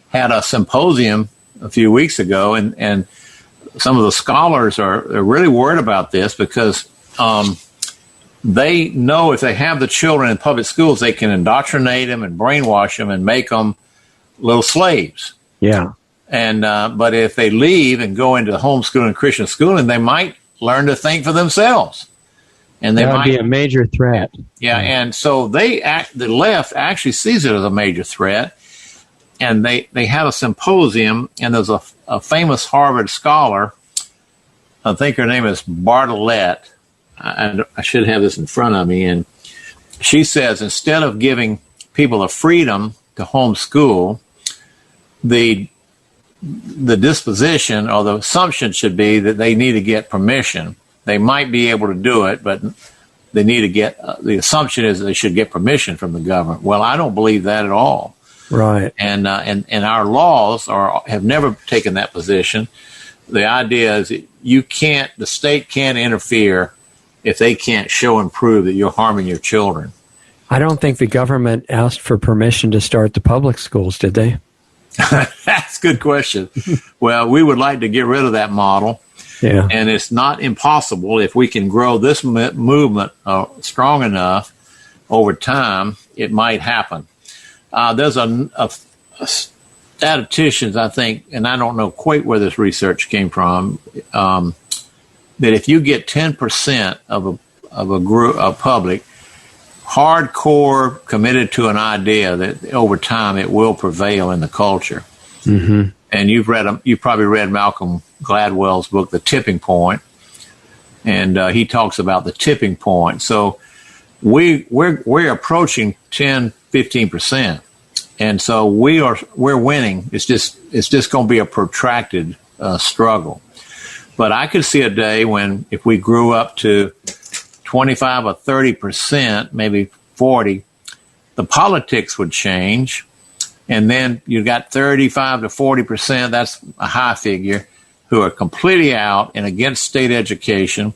had a symposium a few weeks ago, and some of the scholars are really worried about this because they know if they have the children in public schools, they can indoctrinate them and brainwash them and make them little slaves. Yeah. And but if they leave and go into homeschooling and Christian schooling, they might learn to think for themselves. And that would be a major threat. Yeah, and so the left actually sees it as a major threat. And they had a symposium, and there's a famous Harvard scholar, I think her name is Bartlett. I should have this in front of me. And she says instead of giving people the freedom to homeschool, the disposition or the assumption should be that they need to get permission. They might be able to do it, but they need to get, the assumption is they should get permission from the government. Well, I don't believe that at all. Right. And our laws have never taken that position. The idea is the state can't interfere if they can't show and prove that you're harming your children. I don't think the government asked for permission to start the public schools, did they? That's a good question. Well, we would like to get rid of that model. Yeah. And it's not impossible if we can grow this movement strong enough over time, it might happen. There's a statisticians, I think, and I don't know quite where this research came from, that if you get 10% of a group of public hardcore committed to an idea, that over time it will prevail in the culture. Mm-hmm. And you've probably read Malcolm Gladwell's book, The Tipping Point, and he talks about the tipping point. So we're approaching 10-15%. And so we're winning. It's just going to be a protracted struggle. But I could see a day when if we grew up to 25 or 30%, maybe 40, the politics would change. And then you got 35 to 40%, that's a high figure, who are completely out and against state education.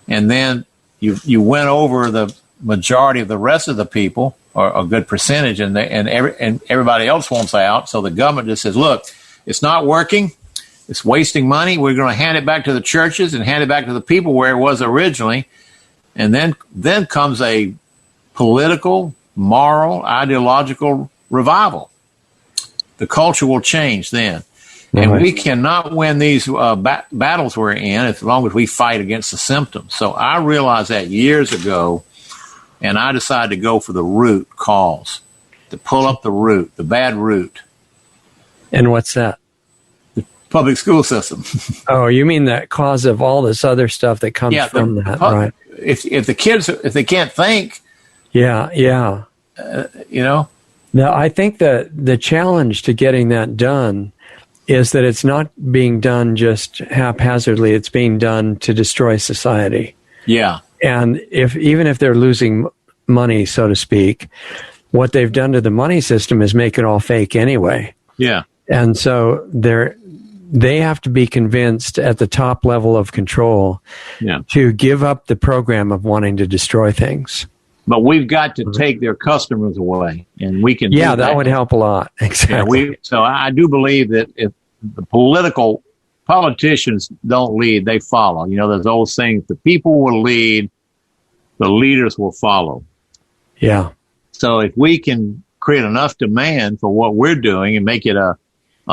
And then you went over the majority of the rest of the people, or a good percentage, and everybody else wants out. So the government just says, look, it's not working. It's wasting money. We're going to hand it back to the churches and hand it back to the people where it was originally. And then comes a political, moral, ideological revival. The culture will change then. And we cannot win these battles we're in as long as we fight against the symptoms. So I realized that years ago, and I decided to go for the root cause, to pull up the root, the bad root. And what's that? The public school system. Oh, you mean the cause of all this other stuff that comes from that, right? If the kids, if they can't think. Yeah. Now, I think the challenge to getting that done is that it's not being done just haphazardly. It's being done to destroy society. Yeah. And even if they're losing money, so to speak, what they've done to the money system is make it all fake anyway. Yeah. And so they have to be convinced at the top level of control to give up the program of wanting to destroy things. But we've got to take their customers away, and we can. Yeah, that would help a lot. Exactly. Yeah, so I do believe that if the politicians don't lead, they follow. You know, there's old saying: if the people will lead, the leaders will follow. Yeah. So if we can create enough demand for what we're doing and make it a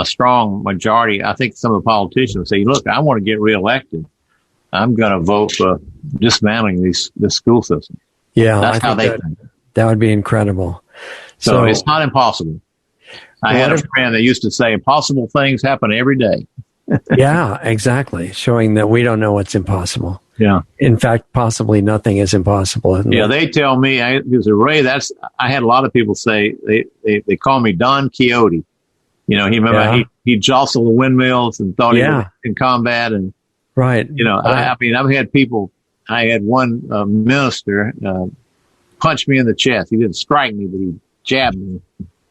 strong majority, I think some of the politicians say, "Look, I want to get reelected. I'm going to vote for dismantling this school system." Yeah, that's how they think. That would be incredible. So it's not impossible. I had a friend that used to say, impossible things happen every day. Yeah, exactly. Showing that we don't know what's impossible. Yeah. In fact, possibly nothing is impossible. Yeah, they tell me, because Ray, I had a lot of people say, they call me Don Quixote. You know, he jostled the windmills and thought he was in combat. And, right. You know, I mean, I've had people, I had one minister punch me in the chest. He didn't strike me, but he jabbed me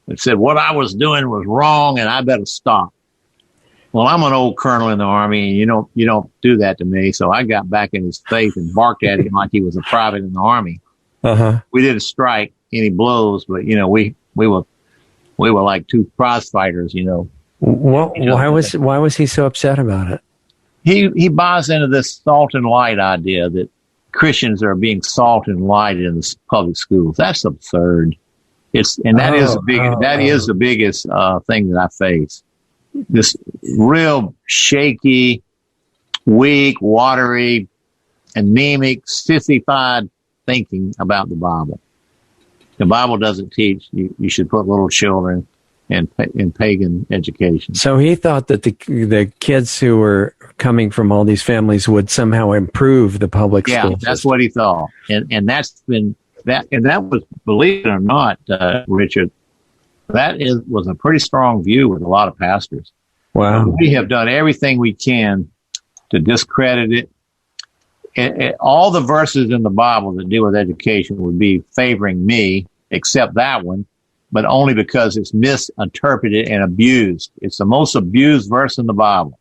and said what I was doing was wrong and I better stop. Well, I'm an old colonel in the Army, and you don't do that to me. So I got back in his face and barked at him like he was a private in the Army. Uh-huh. We didn't strike any blows, but we were like two prize fighters. Why was he so upset about it? He buys into this salt and light idea that Christians are being salt and lighted in the public schools. That's absurd. That is the biggest thing that I face. This real shaky, weak, watery, anemic, sissified thinking about the Bible. The Bible doesn't teach you should put little children in pagan education. So he thought that the kids who were coming from all these families would somehow improve the public school system. That's what he thought, and that's been that, and that was, believe it or not, Richard, was a pretty strong view with a lot of pastors. Wow. We have done everything we can to discredit it. All the verses in the Bible that deal with education would be favoring me, except that one, but only because it's misinterpreted and abused. It's the most abused verse in the Bible.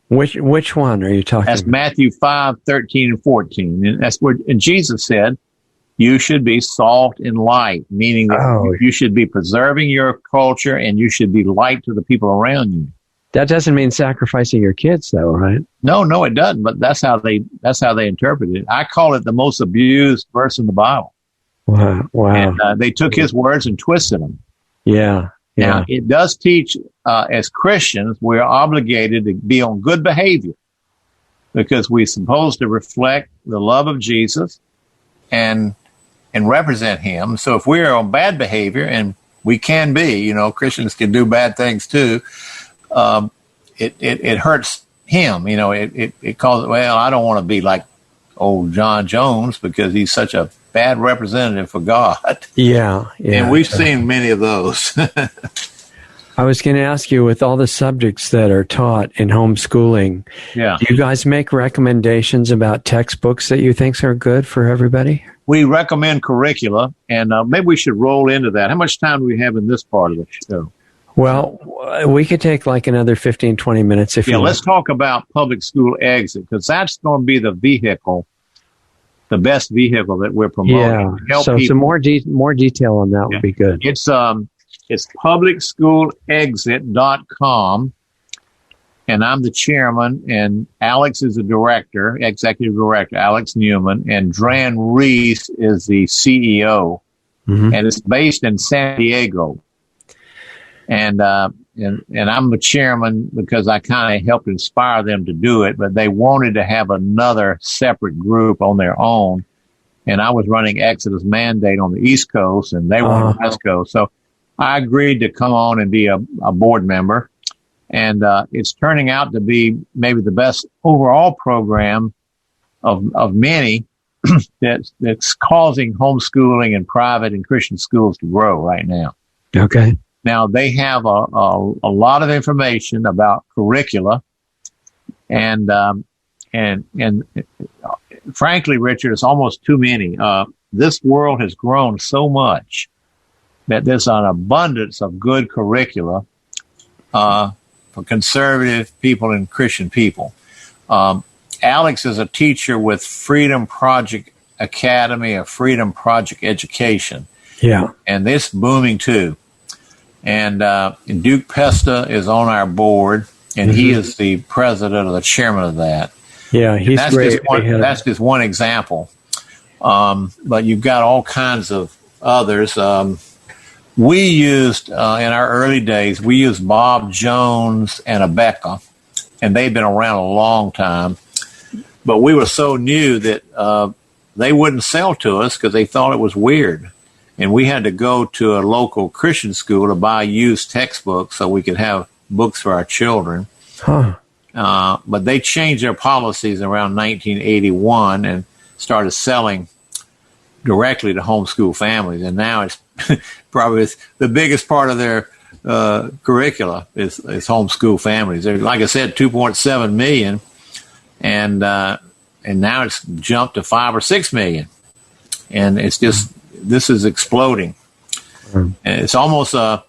Which one are you talking That's about? Matthew 5:13 and 14. And that's where, and Jesus said, you should be salt and light, meaning that you should be preserving your culture and you should be light to the people around you. That doesn't mean sacrificing your kids, though, right? No, it doesn't. But that's how they interpret it. I call it the most abused verse in the Bible. Wow. And they took his words and twisted them. Yeah. Now, it does teach, as Christians, we're obligated to be on good behavior because we're supposed to reflect the love of Jesus and represent him. So if we're on bad behavior, and we can be, Christians can do bad things too, it hurts him. It calls it, well, I don't want to be like old John Jones because he's such a bad representative for God. Yeah. And we've seen many of those. I was going to ask you, with all the subjects that are taught in homeschooling, do you guys make recommendations about textbooks that you think are good for everybody? We recommend curricula, and maybe we should roll into that. How much time do we have in this part of the show? Well, we could take like another 15, 20 minutes if you want. Let's talk about public school exit, because that's going to be the best vehicle that we're promoting. Yeah, so some more detail on that would be good. It's publicschoolexit.com, and I'm the chairman, and Alex is the director, executive director, Alex Newman, and Dran Reese is the CEO, and it's based in San Diego. And I'm the chairman because I kind of helped inspire them to do it, but they wanted to have another separate group on their own. And I was running Exodus Mandate on the East Coast, and they were on the West Coast. So I agreed to come on and be a board member. And it's turning out to be maybe the best overall program of many that's causing homeschooling and private and Christian schools to grow right now. Okay. Now, they have a lot of information about curricula, and frankly, Richard, it's almost too many. This world has grown so much that there's an abundance of good curricula for conservative people and Christian people. Alex is a teacher with Freedom Project Academy or Freedom Project Education. Yeah. And this booming too. And Duke Pesta is on our board, and he is the president or the chairman of that. Yeah, he's great. That's just one example. But you've got all kinds of others. We used, in our early days, we used Bob Jones and Abeka, and they've been around a long time. But we were so new that they wouldn't sell to us because they thought it was weird. And we had to go to a local Christian school to buy used textbooks so we could have books for our children. But they changed their policies around 1981 and started selling directly to homeschool families. And now it's probably the biggest part of their curricula is homeschool families. They're, like I said, 2.7 million, and now it's jumped to 5 or 6 million. And it's just... This is exploding. And it's almost, I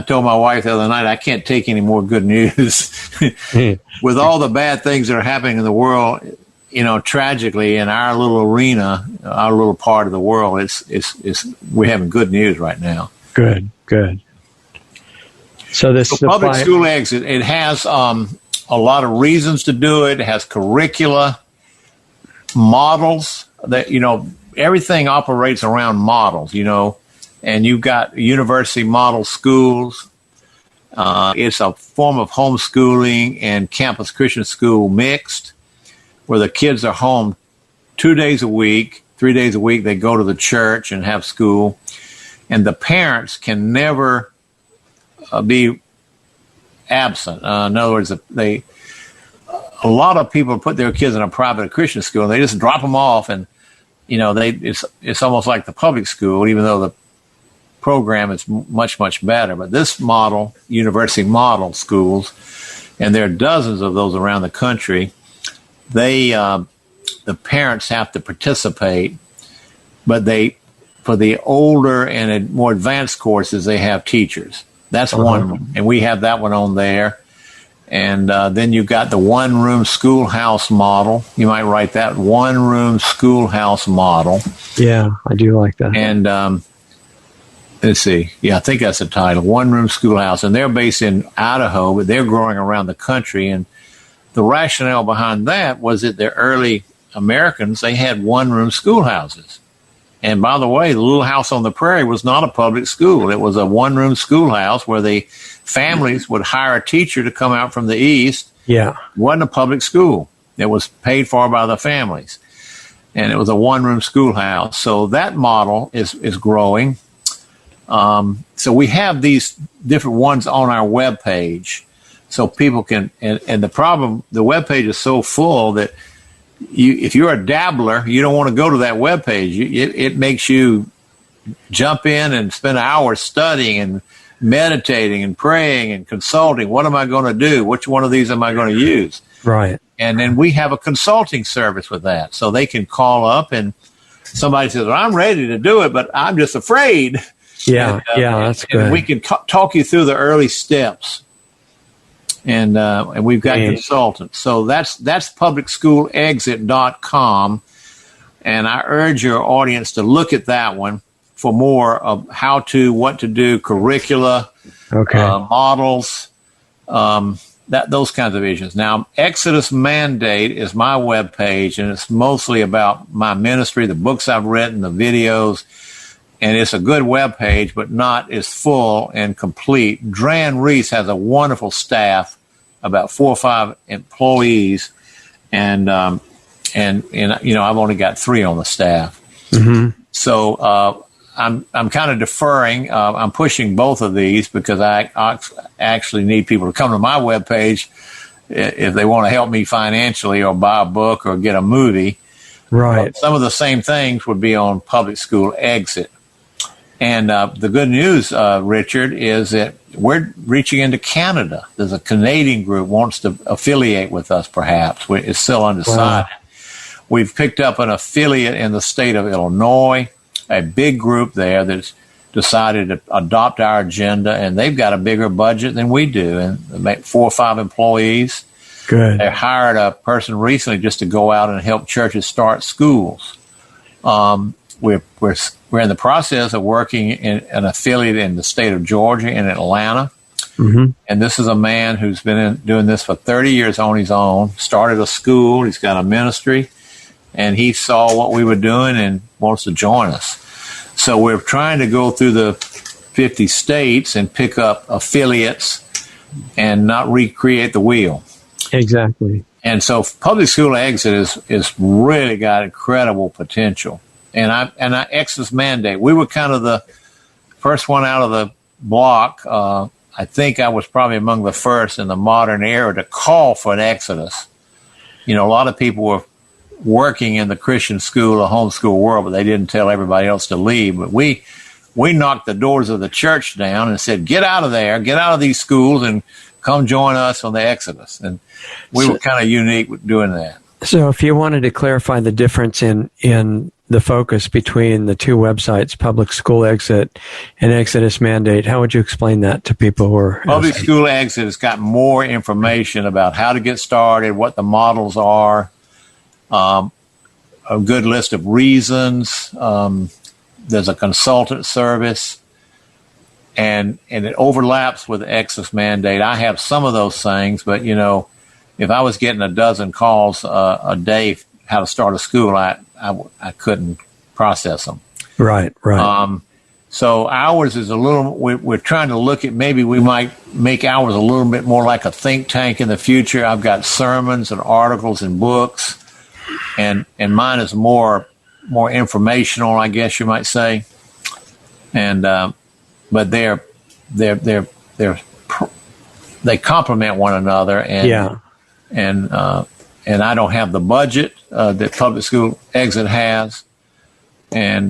told my wife the other night, I can't take any more good news. With all the bad things that are happening in the world, tragically in our little arena, our little part of the world, we're having good news right now. Good. So public school exit, it has a lot of reasons to do it. It has curricula, models that, everything operates around models, and you've got university model schools. It's a form of homeschooling and campus Christian school mixed. where the kids are home 2 days a week, 3 days a week. They go to the church and have school, and the parents can never be absent. In other words, a lot of people put their kids in a private Christian school, and they just drop them off, and it's almost like the public school, even though the program is much, much better. But this model, university model schools, and there are dozens of those around the country, the parents have to participate, but for the older and more advanced courses, they have teachers. That's one, and we have that one on there. And then you've got the one-room schoolhouse model. You might write that, one-room schoolhouse model. Yeah, I do like that. And let's see. Yeah, I think that's the title, one-room schoolhouse. And they're based in Idaho, but they're growing around the country. And the rationale behind that was that the early Americans, they had one-room schoolhouses. And by the way, the Little House on the Prairie was not a public school. It was a one-room schoolhouse where the families would hire a teacher to come out from the east. Yeah. It wasn't a public school. It was paid for by the families. And it was a one-room schoolhouse. So that model is growing. So we have these different ones on our webpage so people can, and the problem, the webpage is so full that if you're a dabbler, you don't want to go to that webpage. It makes you jump in and spend hours studying and meditating and praying and consulting. What am I going to do? Which one of these am I going to use? Right. And then we have a consulting service with that. So they can call up and somebody says, well, I'm ready to do it, but I'm just afraid. Yeah, that's good. And we can talk you through the early steps. And we've got consultants. So that's publicschoolexit.com. And I urge your audience to look at that one for more of how to, what to do, curricula, models, those kinds of issues. Now, Exodus Mandate is my webpage, and it's mostly about my ministry, the books I've written, the videos, and it's a good webpage, but not as full and complete. Dran Reese has a wonderful staff, about 4 or 5 employees, and I've only got 3 on the staff. Mm-hmm. So I'm kind of deferring. I'm pushing both of these because I actually need people to come to my webpage if they want to help me financially or buy a book or get a movie. Right. Some of the same things would be on Public School Exit. And the good news, Richard, is that we're reaching into Canada. There's a Canadian group wants to affiliate with us, perhaps. It's still undecided. Wow. We've picked up an affiliate in the state of Illinois, a big group there that's decided to adopt our agenda, and they've got a bigger budget than we do, and they make 4 or 5 employees. Good. They hired a person recently just to go out and help churches start schools. We're in the process of working in an affiliate in the state of Georgia in Atlanta. Mm-hmm. And this is a man who's been doing this for 30 years on his own, started a school, he's got a ministry, and he saw what we were doing and wants to join us. So we're trying to go through the 50 states and pick up affiliates and not recreate the wheel. Exactly. And so Public School Exit is really got incredible potential. And I Exodus Mandate, we were kind of the first one out of the block. I think I was probably among the first in the modern era to call for an exodus. A lot of people were working in the Christian school or homeschool world, but they didn't tell everybody else to leave. But we knocked the doors of the church down and said, get out of there, get out of these schools and come join us on the Exodus. And we were kind of unique with doing that. So if you wanted to clarify the difference in the focus between the 2 websites, Public School Exit and Exodus Mandate, how would you explain that to people who are... Public School Exit has got more information about how to get started, what the models are, a good list of reasons. There's a consultant service, and it overlaps with the Exodus Mandate. I have some of those things, but, if I was getting a dozen calls a day how to start a school, I couldn't process them. Right. So ours is a little, we're trying to look at, maybe we might make ours a little bit more like a think tank in the future. I've got sermons and articles and books and mine is more informational, I guess you might say. And but they complement one another, and and I don't have the budget that public school exit has, and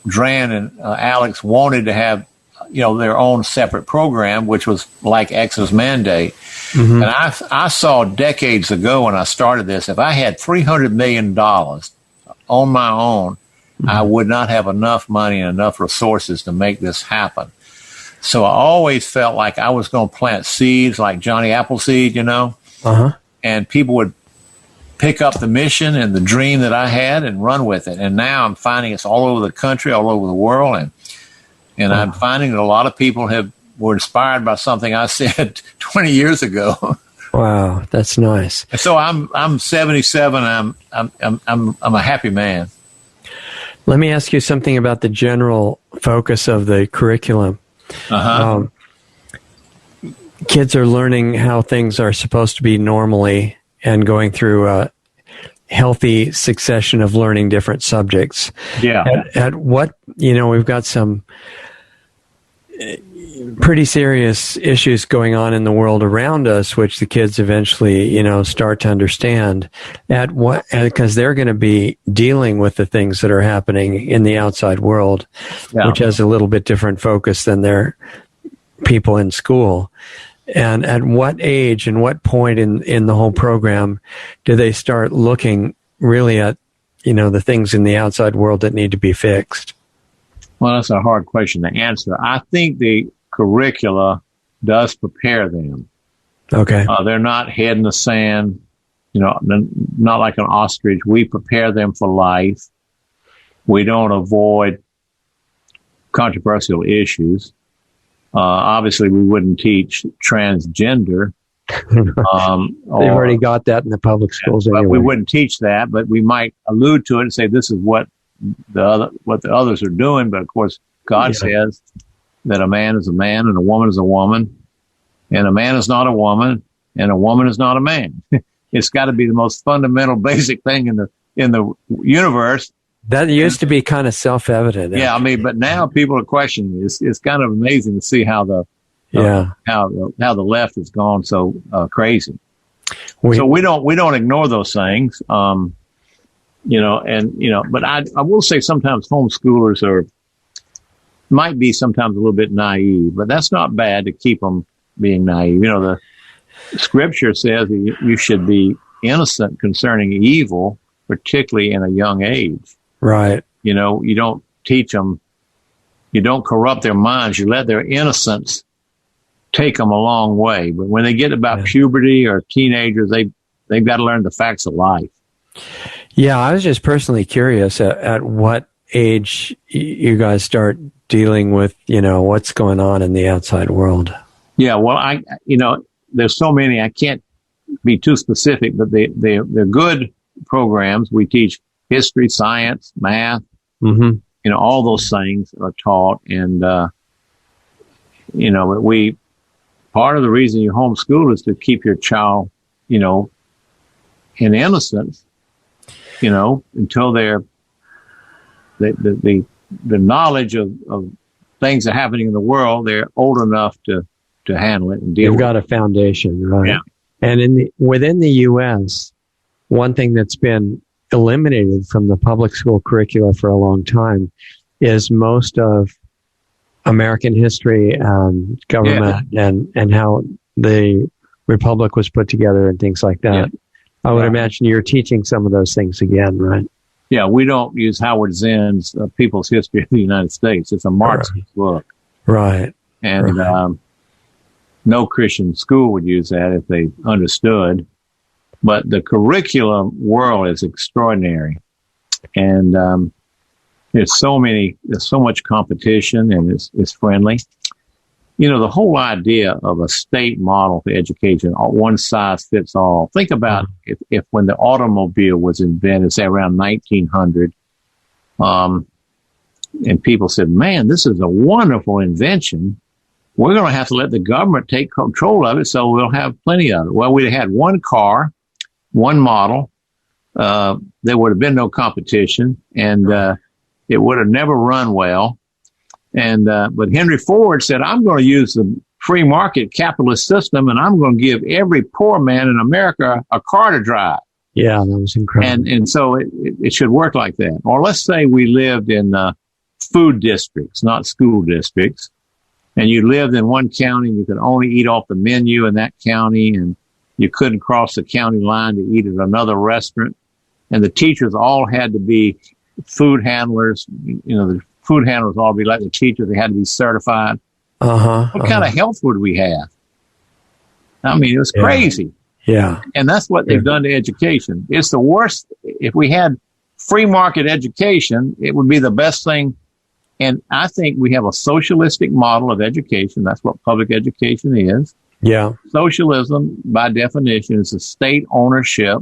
Dran and Alex wanted to have their own separate program, which was like Exodus Mandate. Mm-hmm. And I saw decades ago when I started this, if I had $300 million on my own, mm-hmm. I would not have enough money and enough resources to make this happen. So I always felt like I was going to plant seeds like Johnny Appleseed, and people would pick up the mission and the dream that I had and run with it. And now I'm finding it's all over the country, all over the world. And I'm finding that a lot of people were inspired by something I said 20 years ago. Wow, that's nice. So I'm 77. I'm a happy man. Let me ask you something about the general focus of the curriculum. Uh-huh. Kids are learning how things are supposed to be normally and going through a healthy succession of learning different subjects. Yeah. At what, we've got some pretty serious issues going on in the world around us, which the kids eventually, start to understand because they're going to be dealing with the things that are happening in the outside world, which has a little bit different focus than their people in school. And at what age and what point in the whole program do they start looking really at, the things in the outside world that need to be fixed? Well, that's a hard question to answer. I think the curricula does prepare them. Okay. They're not head in the sand, not like an ostrich. We prepare them for life. We don't avoid controversial issues. Obviously, we wouldn't teach transgender. They've already got that in the public schools anyway. We wouldn't teach that, but we might allude to it and say this is what the others are doing. But of course, God says that a man is a man and a woman is a woman, and a man is not a woman and a woman is not a man. It's got to be the most fundamental, basic thing in the universe. That used to be kind of self-evident. Yeah, but now people are questioning it. It's kind of amazing to see how the left has gone so crazy. So we don't ignore those things, but I will say sometimes homeschoolers might be sometimes a little bit naive, but that's not bad to keep them being naive. The scripture says you should be innocent concerning evil, particularly in a young age. Right. You don't teach them, you don't corrupt their minds, you let their innocence take them a long way. But when they get about puberty or teenagers, they've got to learn the facts of life. Yeah, I was just personally curious at what age you guys start dealing with, what's going on in the outside world. Yeah, well, there's so many, I can't be too specific, but they're good programs. We teach history, science, math, all those things are taught. And, part of the reason you homeschool is to keep your child, in innocence, until the knowledge of things that are happening in the world, they're old enough to handle it and deal with it. You've got a foundation, right? Yeah. And within the U.S., one thing that's been eliminated from the public school curricula for a long time is most of American history and government and how the republic was put together and things like that. Yeah. I would imagine you're teaching some of those things again, right? Yeah, we don't use Howard Zinn's People's History of the United States. It's a Marxist book. Right. And no Christian school would use that if they understood. But the curriculum world is extraordinary. And there's so much competition, and it's friendly. The whole idea of a state model for education, one size fits all. Think about if when the automobile was invented, say around 1900, and people said, man, this is a wonderful invention. We're going to have to let the government take control of it so we'll have plenty of it. Well, we had one car, one model, there would have been no competition, and it would have never run well. And but Henry Ford said, I'm going to use the free market capitalist system, and I'm going to give every poor man in America a car to drive. Yeah, that was incredible. And so it should work like that. Or let's say we lived in food districts, not school districts, and you lived in one county and you could only eat off the menu in that county, and you couldn't cross the county line to eat at another restaurant. And the teachers all had to be food handlers. You know, the food handlers all be like the teachers. They had to be certified. What kind of health would we have? I mean, it was crazy. Yeah. And that's what they've done to education. It's the worst. If we had free market education, it would be the best thing. And I think we have a socialistic model of education. That's what public education is. Yeah. Socialism, by definition, is the state ownership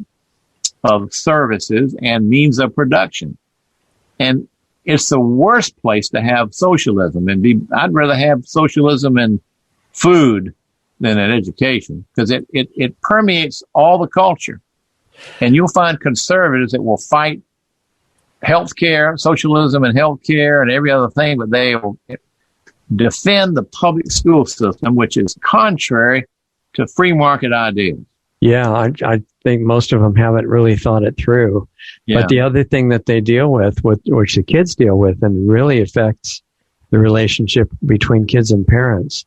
of services and means of production. And it's the worst place to have socialism. And I'd rather have socialism in food than in education, because it permeates all the culture. And you'll find conservatives that will fight healthcare, socialism and healthcare and every other thing, but they will defend the public school system, which is contrary to free market ideas. Yeah, I think most of them haven't really thought it through. Yeah. But the other thing that they deal with, which the kids deal with, and really affects the relationship between kids and parents,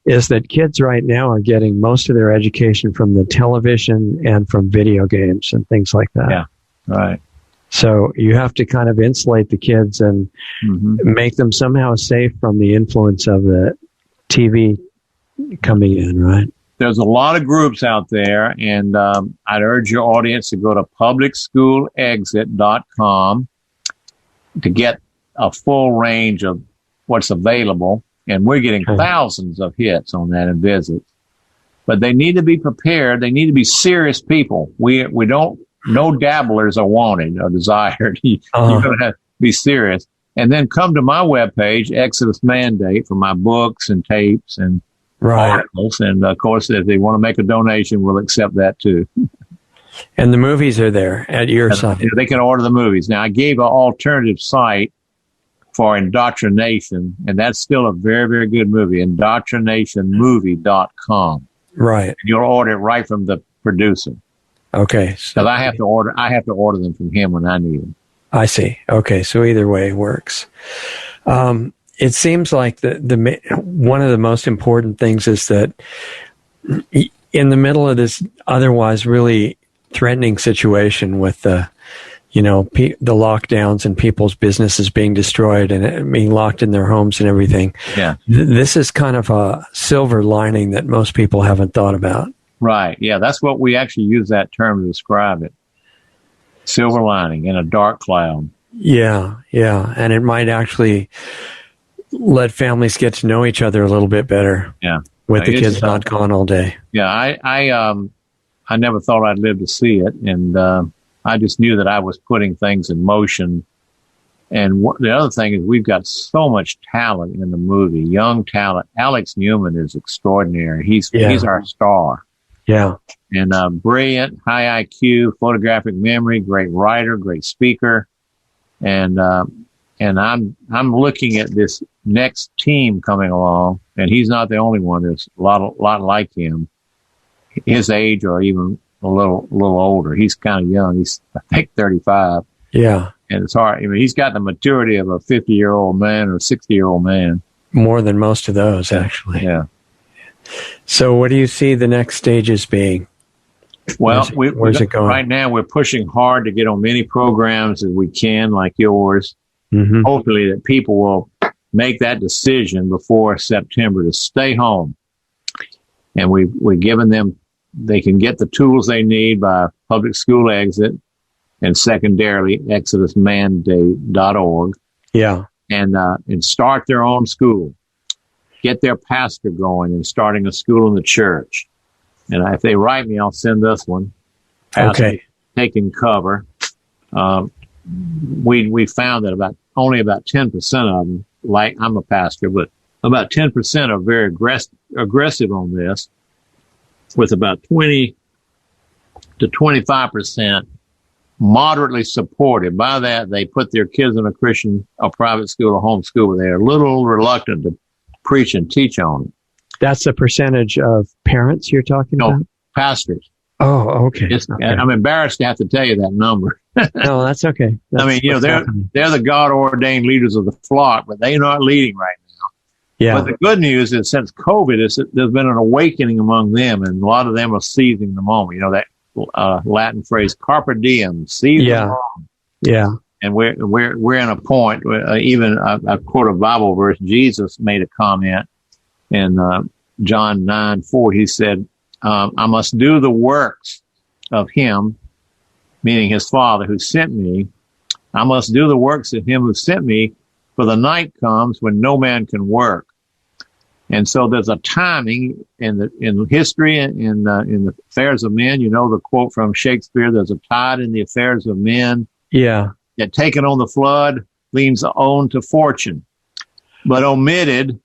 is that kids right now are getting most of their education from the television and from video games and things like that. Yeah, right. So you have to kind of insulate the kids and make them somehow safe from the influence of the TV coming in, right? There's a lot of groups out there, and I'd urge your audience to go to publicschoolexit.com to get a full range of what's available. And we're getting thousands of hits on that and visits. But they need to be prepared. They need to be serious people. We don't, no dabblers are wanted or desired. You're going to have to be serious. And then come to my webpage, Exodus Mandate, for my books and tapes and articles. And of course, if they want to make a donation, we'll accept that too. And the movies are there at your site. They can order the movies. Now, I gave an alternative site for Indoctrination, and that's still a very, very good movie, indoctrinationmovie.com. Right. And you'll order it right from the producer. Okay. Because I have to order them from him when I need them. I see. Okay, so either way works. It seems like the one of the most important things is that in the middle of this otherwise really threatening situation with the lockdowns and people's businesses being destroyed and being locked in their homes and everything. Yeah. This is kind of a silver lining that most people haven't thought about. Right. Yeah. That's what we actually use that term to describe it. Silver lining in a dark cloud. Yeah. Yeah. And it might actually let families get to know each other a little bit better. Yeah. With the kids not gone all day. Yeah. I never thought I'd live to see it. And, I just knew that I was putting things in motion. And the other thing is we've got so much talent in the movie, young talent. Alex Newman is extraordinary. He's our star. Yeah. And brilliant, high IQ, photographic memory, great writer, great speaker. And I'm looking at this next team coming along, and he's not the only one. There's a lot like him, his age or even a little older. He's kind of young. He's, I think, 35. Yeah. And it's hard. I mean, he's got the maturity of a 50-year-old man or a 60-year-old man. More than most of those, actually. Yeah. So what do you see the next stages being? Well, where's it going? Right now, we're pushing hard to get on many programs as we can, like yours. Mm-hmm. Hopefully that people will make that decision before September to stay home. And we're giving them, they can get the tools they need by Public School Exit and secondarily exodusmandate.org. Yeah. And start their own school. Get their pastor going and starting a school in the church. And if they write me, I'll send this one. Pastor taking cover. We found that only about 10% of them, like I'm a pastor, but about 10% are very aggressive on this, with about 20 to 25% moderately supportive. By that, they put their kids in a Christian or private school or homeschool, but they're a little reluctant to preach and teach on it. That's the percentage of parents you're talking about? Pastors. Oh, okay. Okay. I'm embarrassed to have to tell you that number. No, that's okay. They're the God-ordained leaders of the flock, but they're not leading right now. Yeah. But the good news is since COVID, there's been an awakening among them, and a lot of them are seizing the moment. That Latin phrase, carpe diem, seize the moment. Yeah. And we're in a point where even I quote a Bible verse. Jesus made a comment in John 9:4. He said, I must do the works of him, meaning his Father who sent me. I must do the works of him who sent me, for the night comes when no man can work. And so there's a timing in history and in the affairs of men. The quote from Shakespeare, there's a tide in the affairs of men. Yeah. That taken on the flood leans on to fortune, but omitted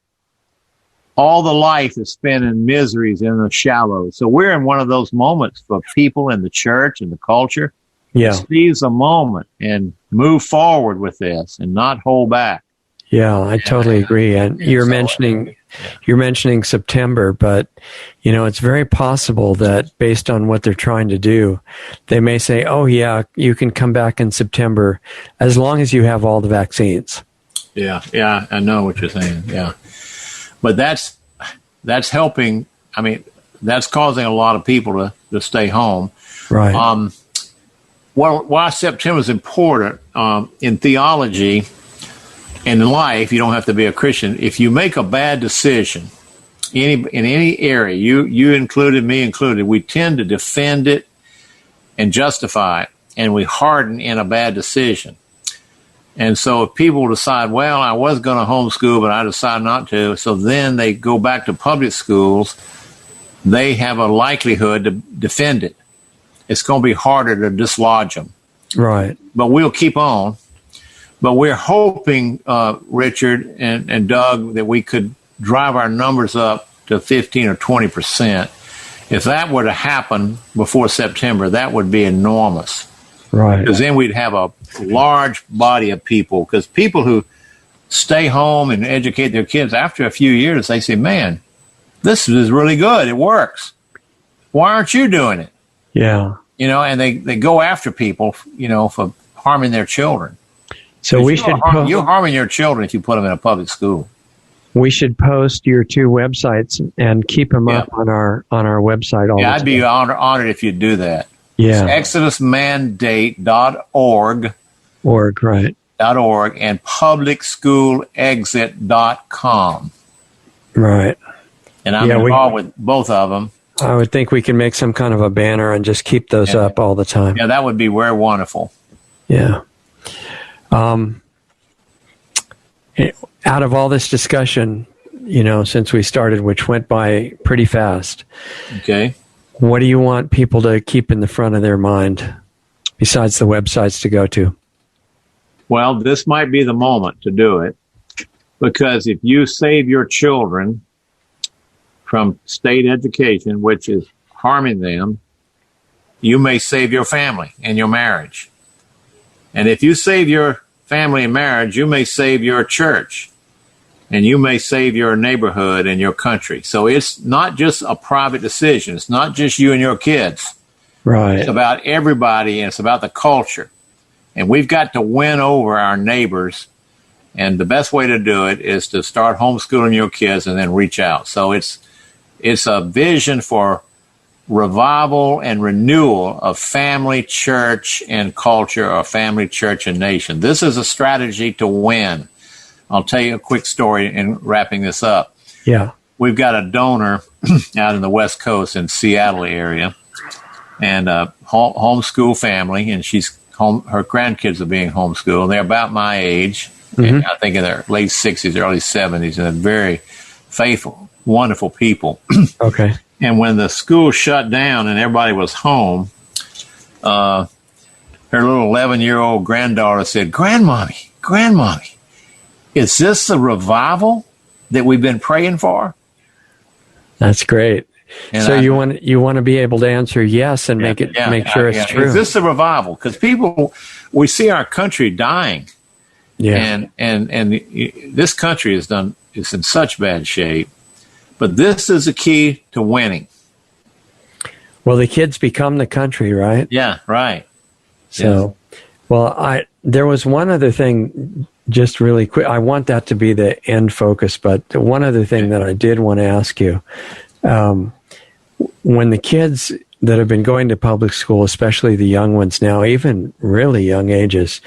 all the life is spent in miseries in the shallows. So we're in one of those moments for people in the church and the culture. Yeah. Seize a moment and move forward with this and not hold back. Yeah, I totally agree. And you're mentioning September, but it's very possible that based on what they're trying to do, they may say, "Oh yeah, you can come back in September as long as you have all the vaccines." Yeah, I know what you're saying. Yeah. But that's helping. I mean, that's causing a lot of people to stay home. Right. Why September is important in theology and in life, you don't have to be a Christian. If you make a bad decision in any area, you included, me included, we tend to defend it and justify it, and we harden in a bad decision. And so if people decide, well, I was going to homeschool, but I decided not to, so then they go back to public schools, they have a likelihood to defend it. It's going to be harder to dislodge them. Right. But we'll keep on. But we're hoping, Richard and Doug, that we could drive our numbers up to 15 or 20%. If that were to happen before September, that would be enormous. Right. Because then we'd have a large body of people. Because people who stay home and educate their kids, after a few years, they say, man, this is really good. It works. Why aren't you doing it? Yeah. And they go after people, for harming their children. So you're harming your children if you put them in a public school. We should post your two websites and keep them up on our website all the time. I'd be honored if you'd do that. Yeah. It's exodusmandate.org. Right. .org and publicschoolexit.com. Right. And I'm involved with both of them. I would think we can make some kind of a banner and just keep those up all the time. Yeah, that would be very wonderful. Yeah. Out of all this discussion, since we started, which went by pretty fast. Okay. What do you want people to keep in the front of their mind besides the websites to go to? Well, this might be the moment to do it, because if you save your children from state education, which is harming them, you may save your family and your marriage. And if you save your family and marriage, you may save your church, and you may save your neighborhood and your country. So it's not just a private decision. It's not just you and your kids. Right. It's about everybody, and it's about the culture. And we've got to win over our neighbors. And the best way to do it is to start homeschooling your kids and then reach out. So it's a vision for revival and renewal of family, church, and culture, or family, church, and nation. This is a strategy to win. I'll tell you a quick story in wrapping this up. Yeah. We've got a donor out in the West Coast in Seattle area, and a homeschool family, and her grandkids are being homeschooled. They're about my age. And I think in their late 60s, early 70s, and they're very faithful, wonderful people. Okay. And when the school shut down and everybody was home, her little 11-year-old granddaughter said, Grandmommy, is this the revival that we've been praying for? That's great. And so you want to be able to answer yes and make sure it's true. Is this a revival? Because we see our country dying. Yeah. And this country is in such bad shape. But this is the key to winning. Well, the kids become the country, right? Yeah, right. So, well, there was one other thing, just really quick. I want that to be the end focus, but one other thing that I did want to ask you. When the kids that have been going to public school, especially the young ones now, even really young ages,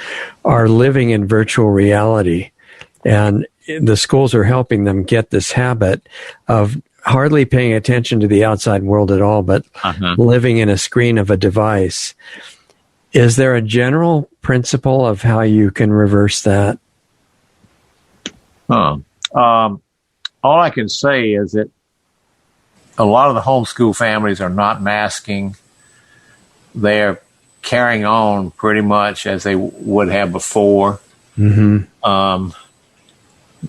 are living in virtual reality, and the schools are helping them get this habit of hardly paying attention to the outside world at all, but living in a screen of a device. Is there a general principle of how you can reverse that? All I can say is that a lot of the homeschool families are not masking. They're carrying on pretty much as they would have before. Mm-hmm.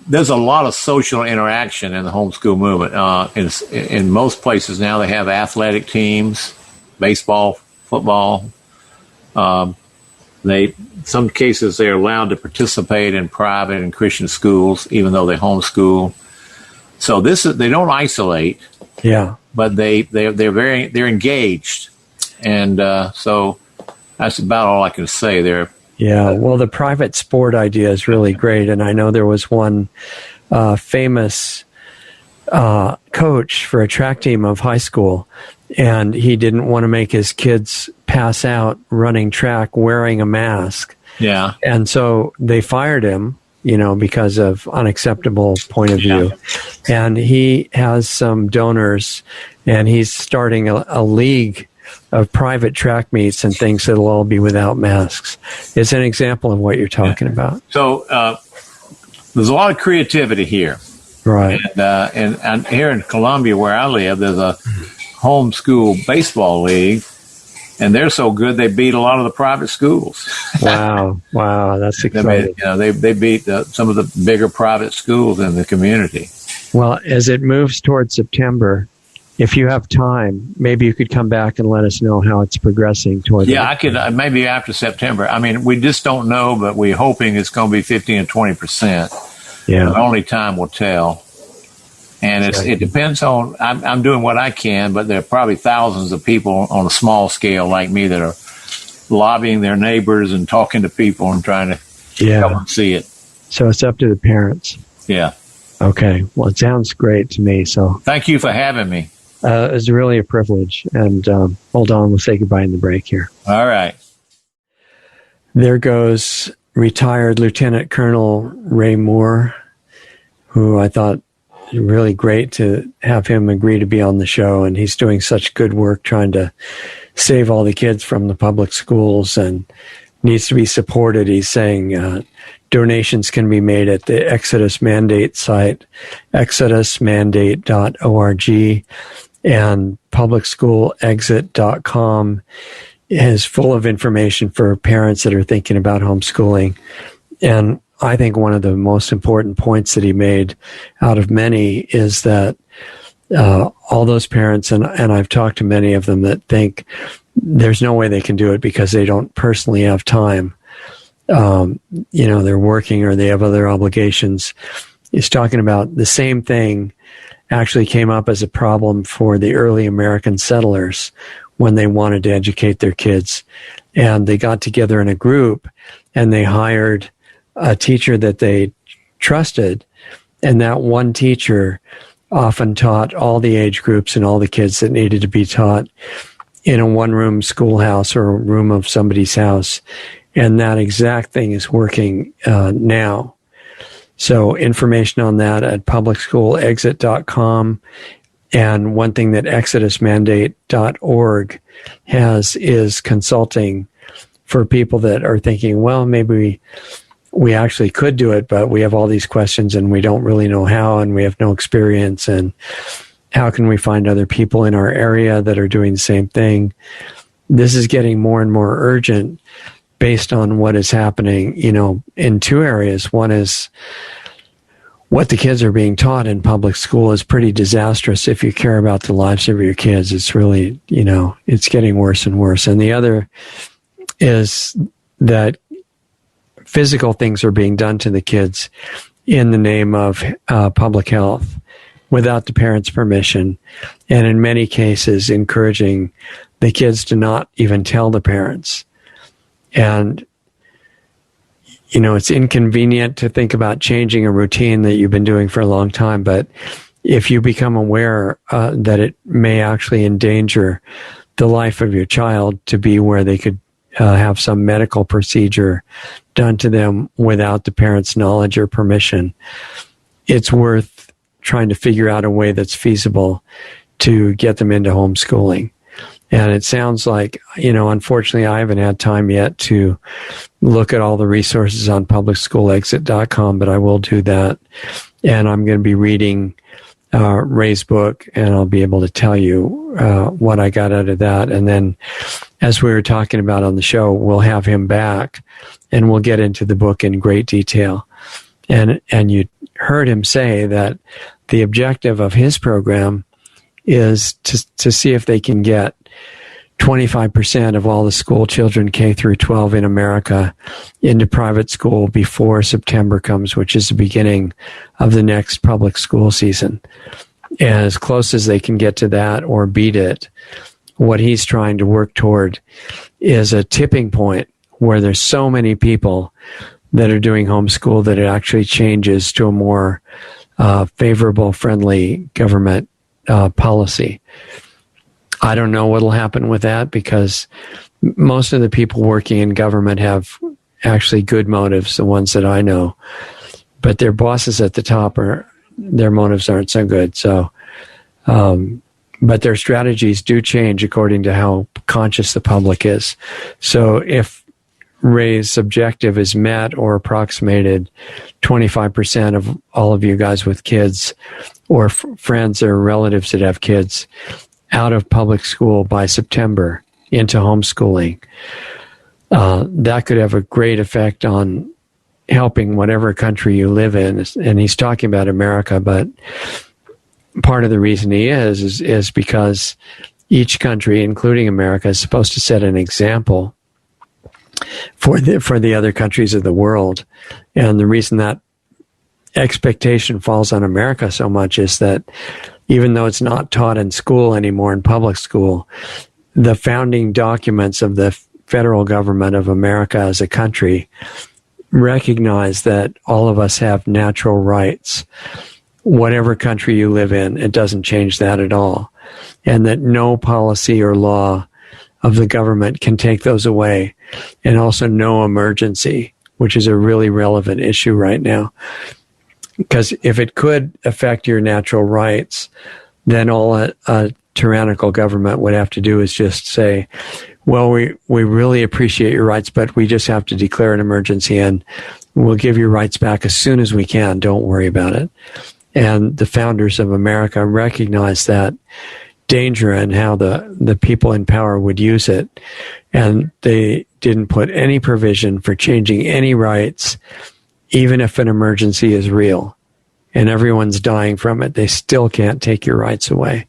There's a lot of social interaction in the homeschool movement. In most places now, they have athletic teams, baseball, football. Some cases they're allowed to participate in private and Christian schools, even though they homeschool. So they don't isolate. Yeah, but they're engaged, and so that's about all I can say there. Yeah, well, the private sport idea is really great, and I know there was one famous coach for a track team of high school, and he didn't want to make his kids pass out running track wearing a mask. Yeah, and so they fired him, because of unacceptable point of view. And he has some donors, and he's starting a league of private track meets and things that'll all be without masks. It's an example of what you're talking about. So there's a lot of creativity here. Right. And here in Columbia, where I live, there's a homeschool baseball league. And they're so good, they beat a lot of the private schools. Wow, that's exciting. They beat some of the bigger private schools in the community. Well, as it moves towards September, if you have time, maybe you could come back and let us know how it's progressing toward. Yeah, I could maybe after September. I mean, we just don't know, but we're hoping it's going to be 15 and 20%. Yeah, only time will tell. And it depends on, I'm doing what I can, but there are probably thousands of people on a small scale like me that are lobbying their neighbors and talking to people and trying to help them see it. So it's up to the parents. Yeah. Okay. Well, it sounds great to me. So thank you for having me. It was really a privilege. And hold on, we'll say goodbye in the break here. All right. There goes retired Lieutenant Colonel Ray Moore, who I thought really great to have him agree to be on the show. And he's doing such good work trying to save all the kids from the public schools and needs to be supported. He's saying donations can be made at the Exodus Mandate site, exodusmandate.org, and publicschoolexit.com is full of information for parents that are thinking about homeschooling. And I think one of the most important points that he made out of many is that all those parents, and I've talked to many of them that think there's no way they can do it because they don't personally have time. They're working or they have other obligations. He's talking about the same thing actually came up as a problem for the early American settlers when they wanted to educate their kids. And they got together in a group and they hired a teacher that they trusted, and that one teacher often taught all the age groups and all the kids that needed to be taught in a one-room schoolhouse or a room of somebody's house. And that exact thing is working now. So information on that at publicschoolexit.com. And one thing that exodusmandate.org has is consulting for people that are thinking, well, maybe we actually could do it, but we have all these questions and we don't really know how, and we have no experience. And how can we find other people in our area that are doing the same thing? This is getting more and more urgent based on what is happening, in two areas. One is what the kids are being taught in public school is pretty disastrous. If you care about the lives of your kids, it's really, it's getting worse and worse. And the other is that physical things are being done to the kids in the name of public health without the parents' permission, and in many cases encouraging the kids to not even tell the parents. And it's inconvenient to think about changing a routine that you've been doing for a long time, but if you become aware that it may actually endanger the life of your child to be where they could have some medical procedure done to them without the parents' knowledge or permission, it's worth trying to figure out a way that's feasible to get them into homeschooling. And it sounds like, unfortunately, I haven't had time yet to look at all the resources on publicschoolexit.com, but I will do that. And I'm going to be reading Ray's book, and I'll be able to tell you what I got out of that. And then, as we were talking about on the show, we'll have him back, and we'll get into the book in great detail. And you heard him say that the objective of his program is to see if they can get 25% of all the school children K through 12 in America into private school before September comes, which is the beginning of the next public school season. And as close as they can get to that or beat it, what he's trying to work toward is a tipping point where there's so many people that are doing homeschool that it actually changes to a more favorable, friendly government policy. I don't know what'll happen with that, because most of the people working in government have actually good motives, the ones that I know. But their bosses at the top, their motives aren't so good. So, but their strategies do change according to how conscious the public is. So if Ray's objective is met or approximated, 25% of all of you guys with kids or friends or relatives that have kids out of public school by September into homeschooling, that could have a great effect on helping whatever country you live in. And he's talking about America, but part of the reason he is because each country, including America, is supposed to set an example for the other countries of the world. And the reason that expectation falls on America so much is that even though it's not taught in school anymore, in public school, the founding documents of the federal government of America as a country recognize that all of us have natural rights. Whatever country you live in, it doesn't change that at all. And that no policy or law of the government can take those away. And also no emergency, which is a really relevant issue right now. Because if it could affect your natural rights, then all a tyrannical government would have to do is just say, well, we really appreciate your rights, but we just have to declare an emergency and we'll give your rights back as soon as we can. Don't worry about it. And the founders of America recognized that danger and how the people in power would use it. And they didn't put any provision for changing any rights, even if an emergency is real and everyone's dying from it. They still can't take your rights away.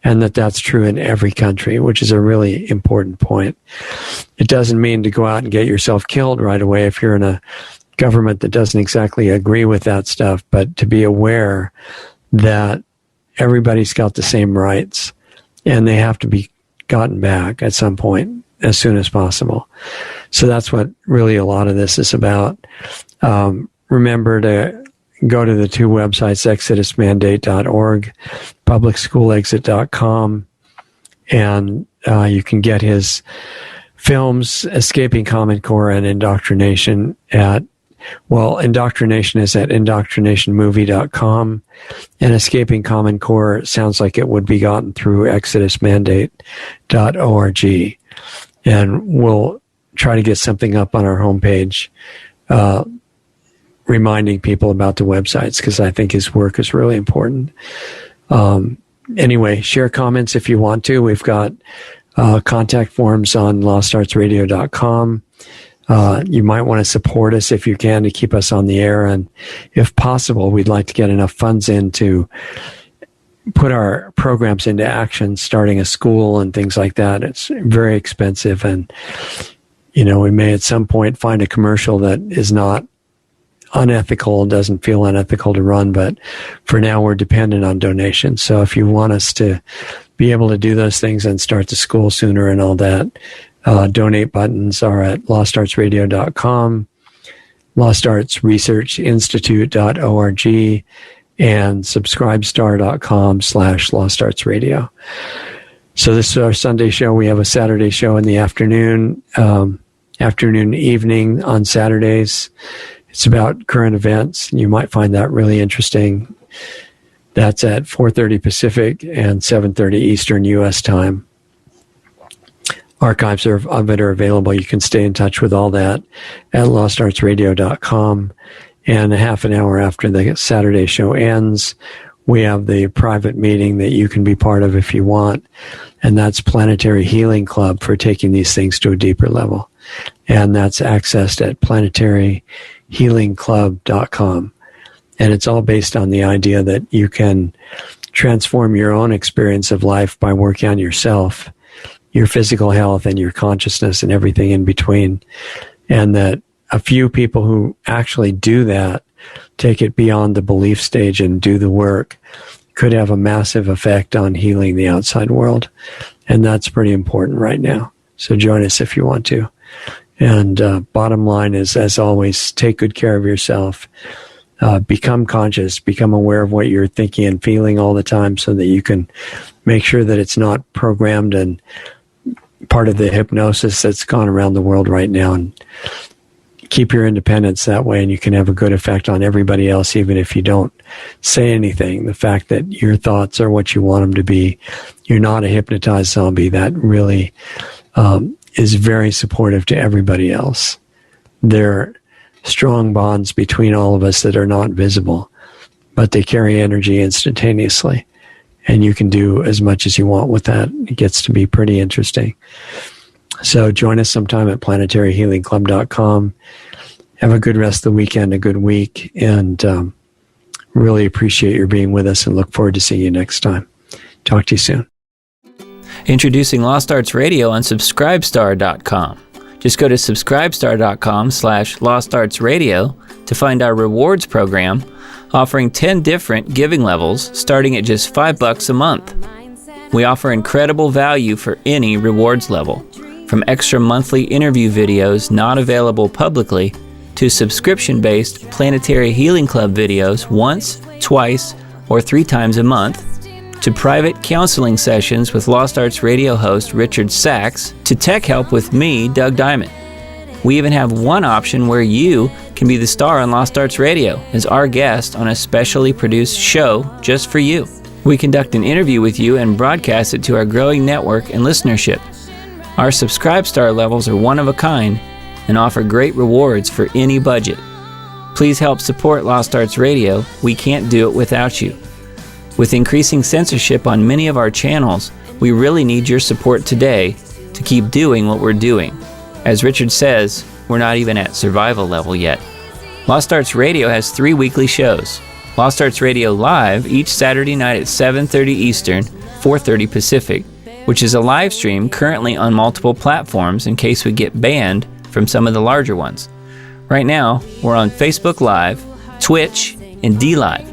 And that's true in every country, which is a really important point. It doesn't mean to go out and get yourself killed right away if you're in a government that doesn't exactly agree with that stuff, but to be aware that everybody's got the same rights and they have to be gotten back at some point as soon as possible. So that's what really a lot of this is about. Remember to go to the two websites, exodusmandate.org, publicschoolexit.com, and you can get his films, Escaping Common Core and Indoctrination Indoctrination is at indoctrinationmovie.com, and Escaping Common Core sounds like it would be gotten through exodusmandate.org. And we'll try to get something up on our homepage reminding people about the websites, because I think his work is really important. Anyway, share comments if you want to. We've got contact forms on lostartsradio.com. You might want to support us if you can to keep us on the air. And if possible, we'd like to get enough funds in to put our programs into action, starting a school and things like that. It's very expensive. And, we may at some point find a commercial that is not unethical, doesn't feel unethical to run. But for now, we're dependent on donations. So if you want us to be able to do those things and start the school sooner and all that, donate buttons are at lostartsradio.com, lostartsresearchinstitute.org, and subscribestar.com/lostartsradio. So this is our Sunday show. We have a Saturday show in the afternoon, evening on Saturdays. It's about current events. You might find that really interesting. That's at 4:30 Pacific and 7:30 Eastern U.S. time. Archives of it are available. You can stay in touch with all that at lostartsradio.com. And a half an hour after the Saturday show ends, we have the private meeting that you can be part of if you want. And that's Planetary Healing Club for taking these things to a deeper level. And that's accessed at planetaryhealingclub.com. And it's all based on the idea that you can transform your own experience of life by working on yourself, your physical health, and your consciousness and everything in between. And that a few people who actually do that, take it beyond the belief stage and do the work, could have a massive effect on healing the outside world. And that's pretty important right now. So join us if you want to. And bottom line is, as always, take good care of yourself. Become conscious, become aware of what you're thinking and feeling all the time so that you can make sure that it's not programmed and part of the hypnosis that's gone around the world right now. And keep your independence that way, and you can have a good effect on everybody else, even if you don't say anything. The fact that your thoughts are what you want them to be, you're not a hypnotized zombie, that really is very supportive to everybody else. There are strong bonds between all of us that are not visible, but they carry energy instantaneously. And you can do as much as you want with that. It gets to be pretty interesting. So join us sometime at planetaryhealingclub.com. Have a good rest of the weekend, a good week, and really appreciate your being with us and look forward to seeing you next time. Talk to you soon. Introducing Lost Arts Radio on subscribestar.com. Just go to subscribestar.com/lostartsradio to find our rewards program, offering 10 different giving levels starting at just $5 a month. We offer incredible value for any rewards level, from extra monthly interview videos not available publicly to subscription-based Planetary Healing Club videos once, twice, or 3 times a month, to private counseling sessions with Lost Arts Radio host Richard Sachs, to tech help with me, Doug Diamond. We even have one option where you can be the star on Lost Arts Radio as our guest on a specially produced show just for you. We conduct an interview with you and broadcast it to our growing network and listenership. Our Subscribe Star levels are one of a kind and offer great rewards for any budget. Please help support Lost Arts Radio. We can't do it without you. With increasing censorship on many of our channels, we really need your support today to keep doing what we're doing. As Richard says, we're not even at survival level yet. Lost Arts Radio has 3 weekly shows. Lost Arts Radio Live each Saturday night at 7:30 Eastern, 4:30 Pacific, which is a live stream currently on multiple platforms in case we get banned from some of the larger ones. Right now, we're on Facebook Live, Twitch, and DLive.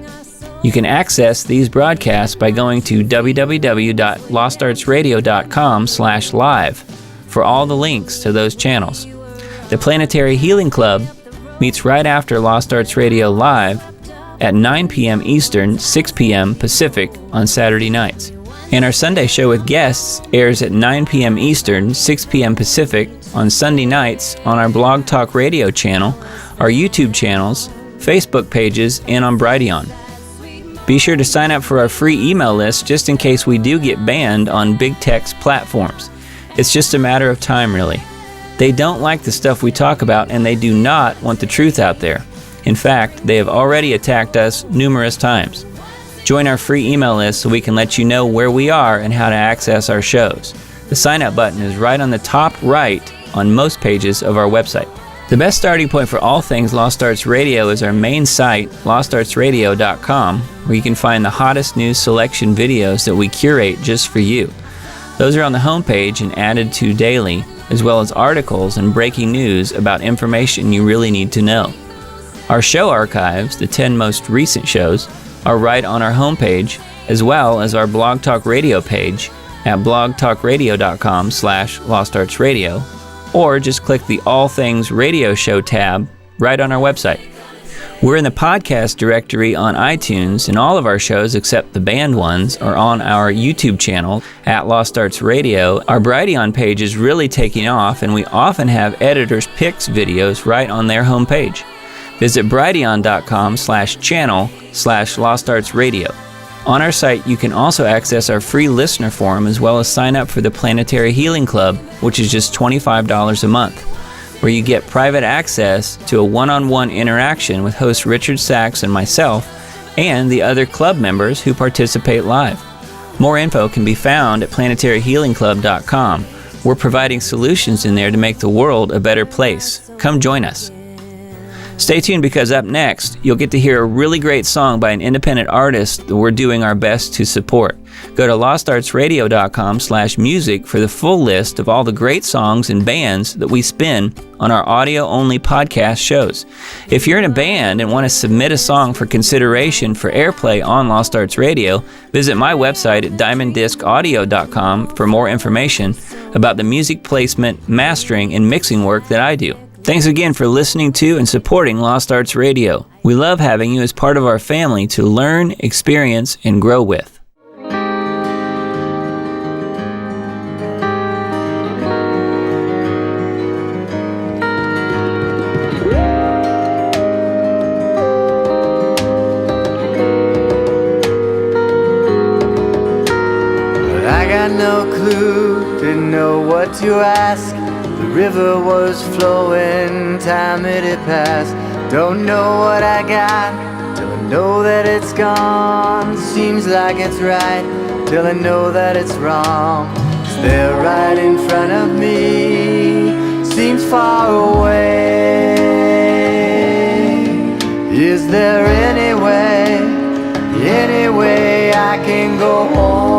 You can access these broadcasts by going to www.lostartsradio.com/live for all the links to those channels. The Planetary Healing Club meets right after Lost Arts Radio Live at 9 p.m. Eastern, 6 p.m. Pacific on Saturday nights. And our Sunday show with guests airs at 9 p.m. Eastern, 6 p.m. Pacific on Sunday nights on our Blog Talk Radio channel, our YouTube channels, Facebook pages, and on Brighteon. Be sure to sign up for our free email list just in case we do get banned on big tech's platforms. It's just a matter of time, really. They don't like the stuff we talk about, and they do not want the truth out there. In fact, they have already attacked us numerous times. Join our free email list so we can let you know where we are and how to access our shows. The sign up button is right on the top right on most pages of our website. The best starting point for all things Lost Arts Radio is our main site, lostartsradio.com, where you can find the hottest news selection videos that we curate just for you. Those are on the homepage and added to daily, as well as articles and breaking news about information you really need to know. Our show archives, the 10 most recent shows, are right on our homepage, as well as our Blog Talk Radio page at blogtalkradio.com/lostartsradio, or just click the All Things Radio Show tab right on our website. We're in the podcast directory on iTunes, and all of our shows except the banned ones are on our YouTube channel at Lost Arts Radio. Our Brighteon page is really taking off, and we often have editors' picks videos right on their homepage. Visit brighteon.com/channel/LostArtsRadio. On our site, you can also access our free listener forum as well as sign up for the Planetary Healing Club, which is just $25 a month, where you get private access to a one-on-one interaction with host Richard Sachs and myself and the other club members who participate live. More info can be found at planetaryhealingclub.com. We're providing solutions in there to make the world a better place. Come join us. Stay tuned, because up next, you'll get to hear a really great song by an independent artist that we're doing our best to support. Go to lostartsradio.com/music for the full list of all the great songs and bands that we spin on our audio-only podcast shows. If you're in a band and want to submit a song for consideration for airplay on Lost Arts Radio, visit my website at diamonddiscaudio.com for more information about the music placement, mastering, and mixing work that I do. Thanks again for listening to and supporting Lost Arts Radio. We love having you as part of our family to learn, experience, and grow with. But I got no clue, didn't know what to ask. The river was flowing, time it had passed. Don't know what I got, till I know that it's gone. Seems like it's right, till I know that it's wrong. It's there right in front of me, seems far away. Is there any way I can go home?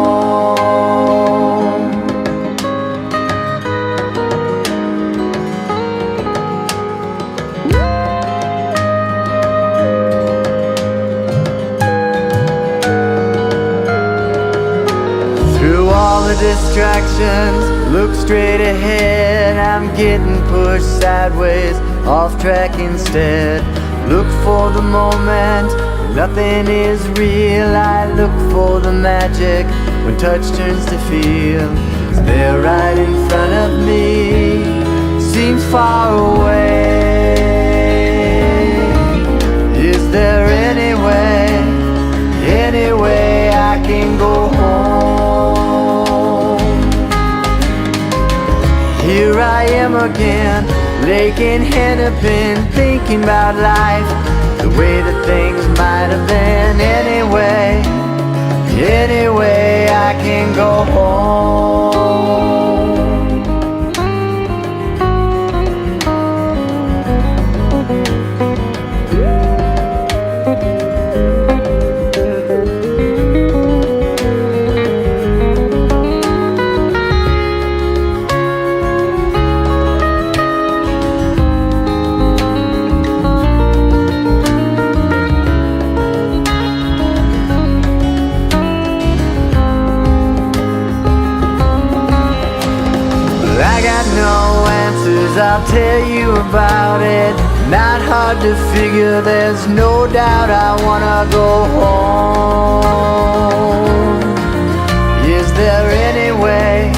Distractions, look straight ahead. I'm getting pushed sideways, off track instead. Look for the moment when nothing is real. I look for the magic when touch turns to feel. It's there right in front of me, seems far away. Is there any way I can go home? Here I am again, Lake in Hennepin, thinking about life, the way that things might have been. Any way I can go home. I'll tell you about it. Not hard to figure, there's no doubt I wanna go home. Is there any way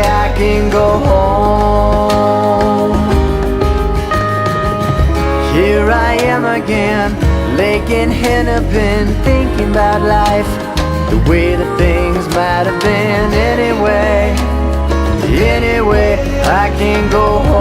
I can go home? Here I am again, Lake in Hennepin, thinking about life, the way that things might have been. Any way I can go home.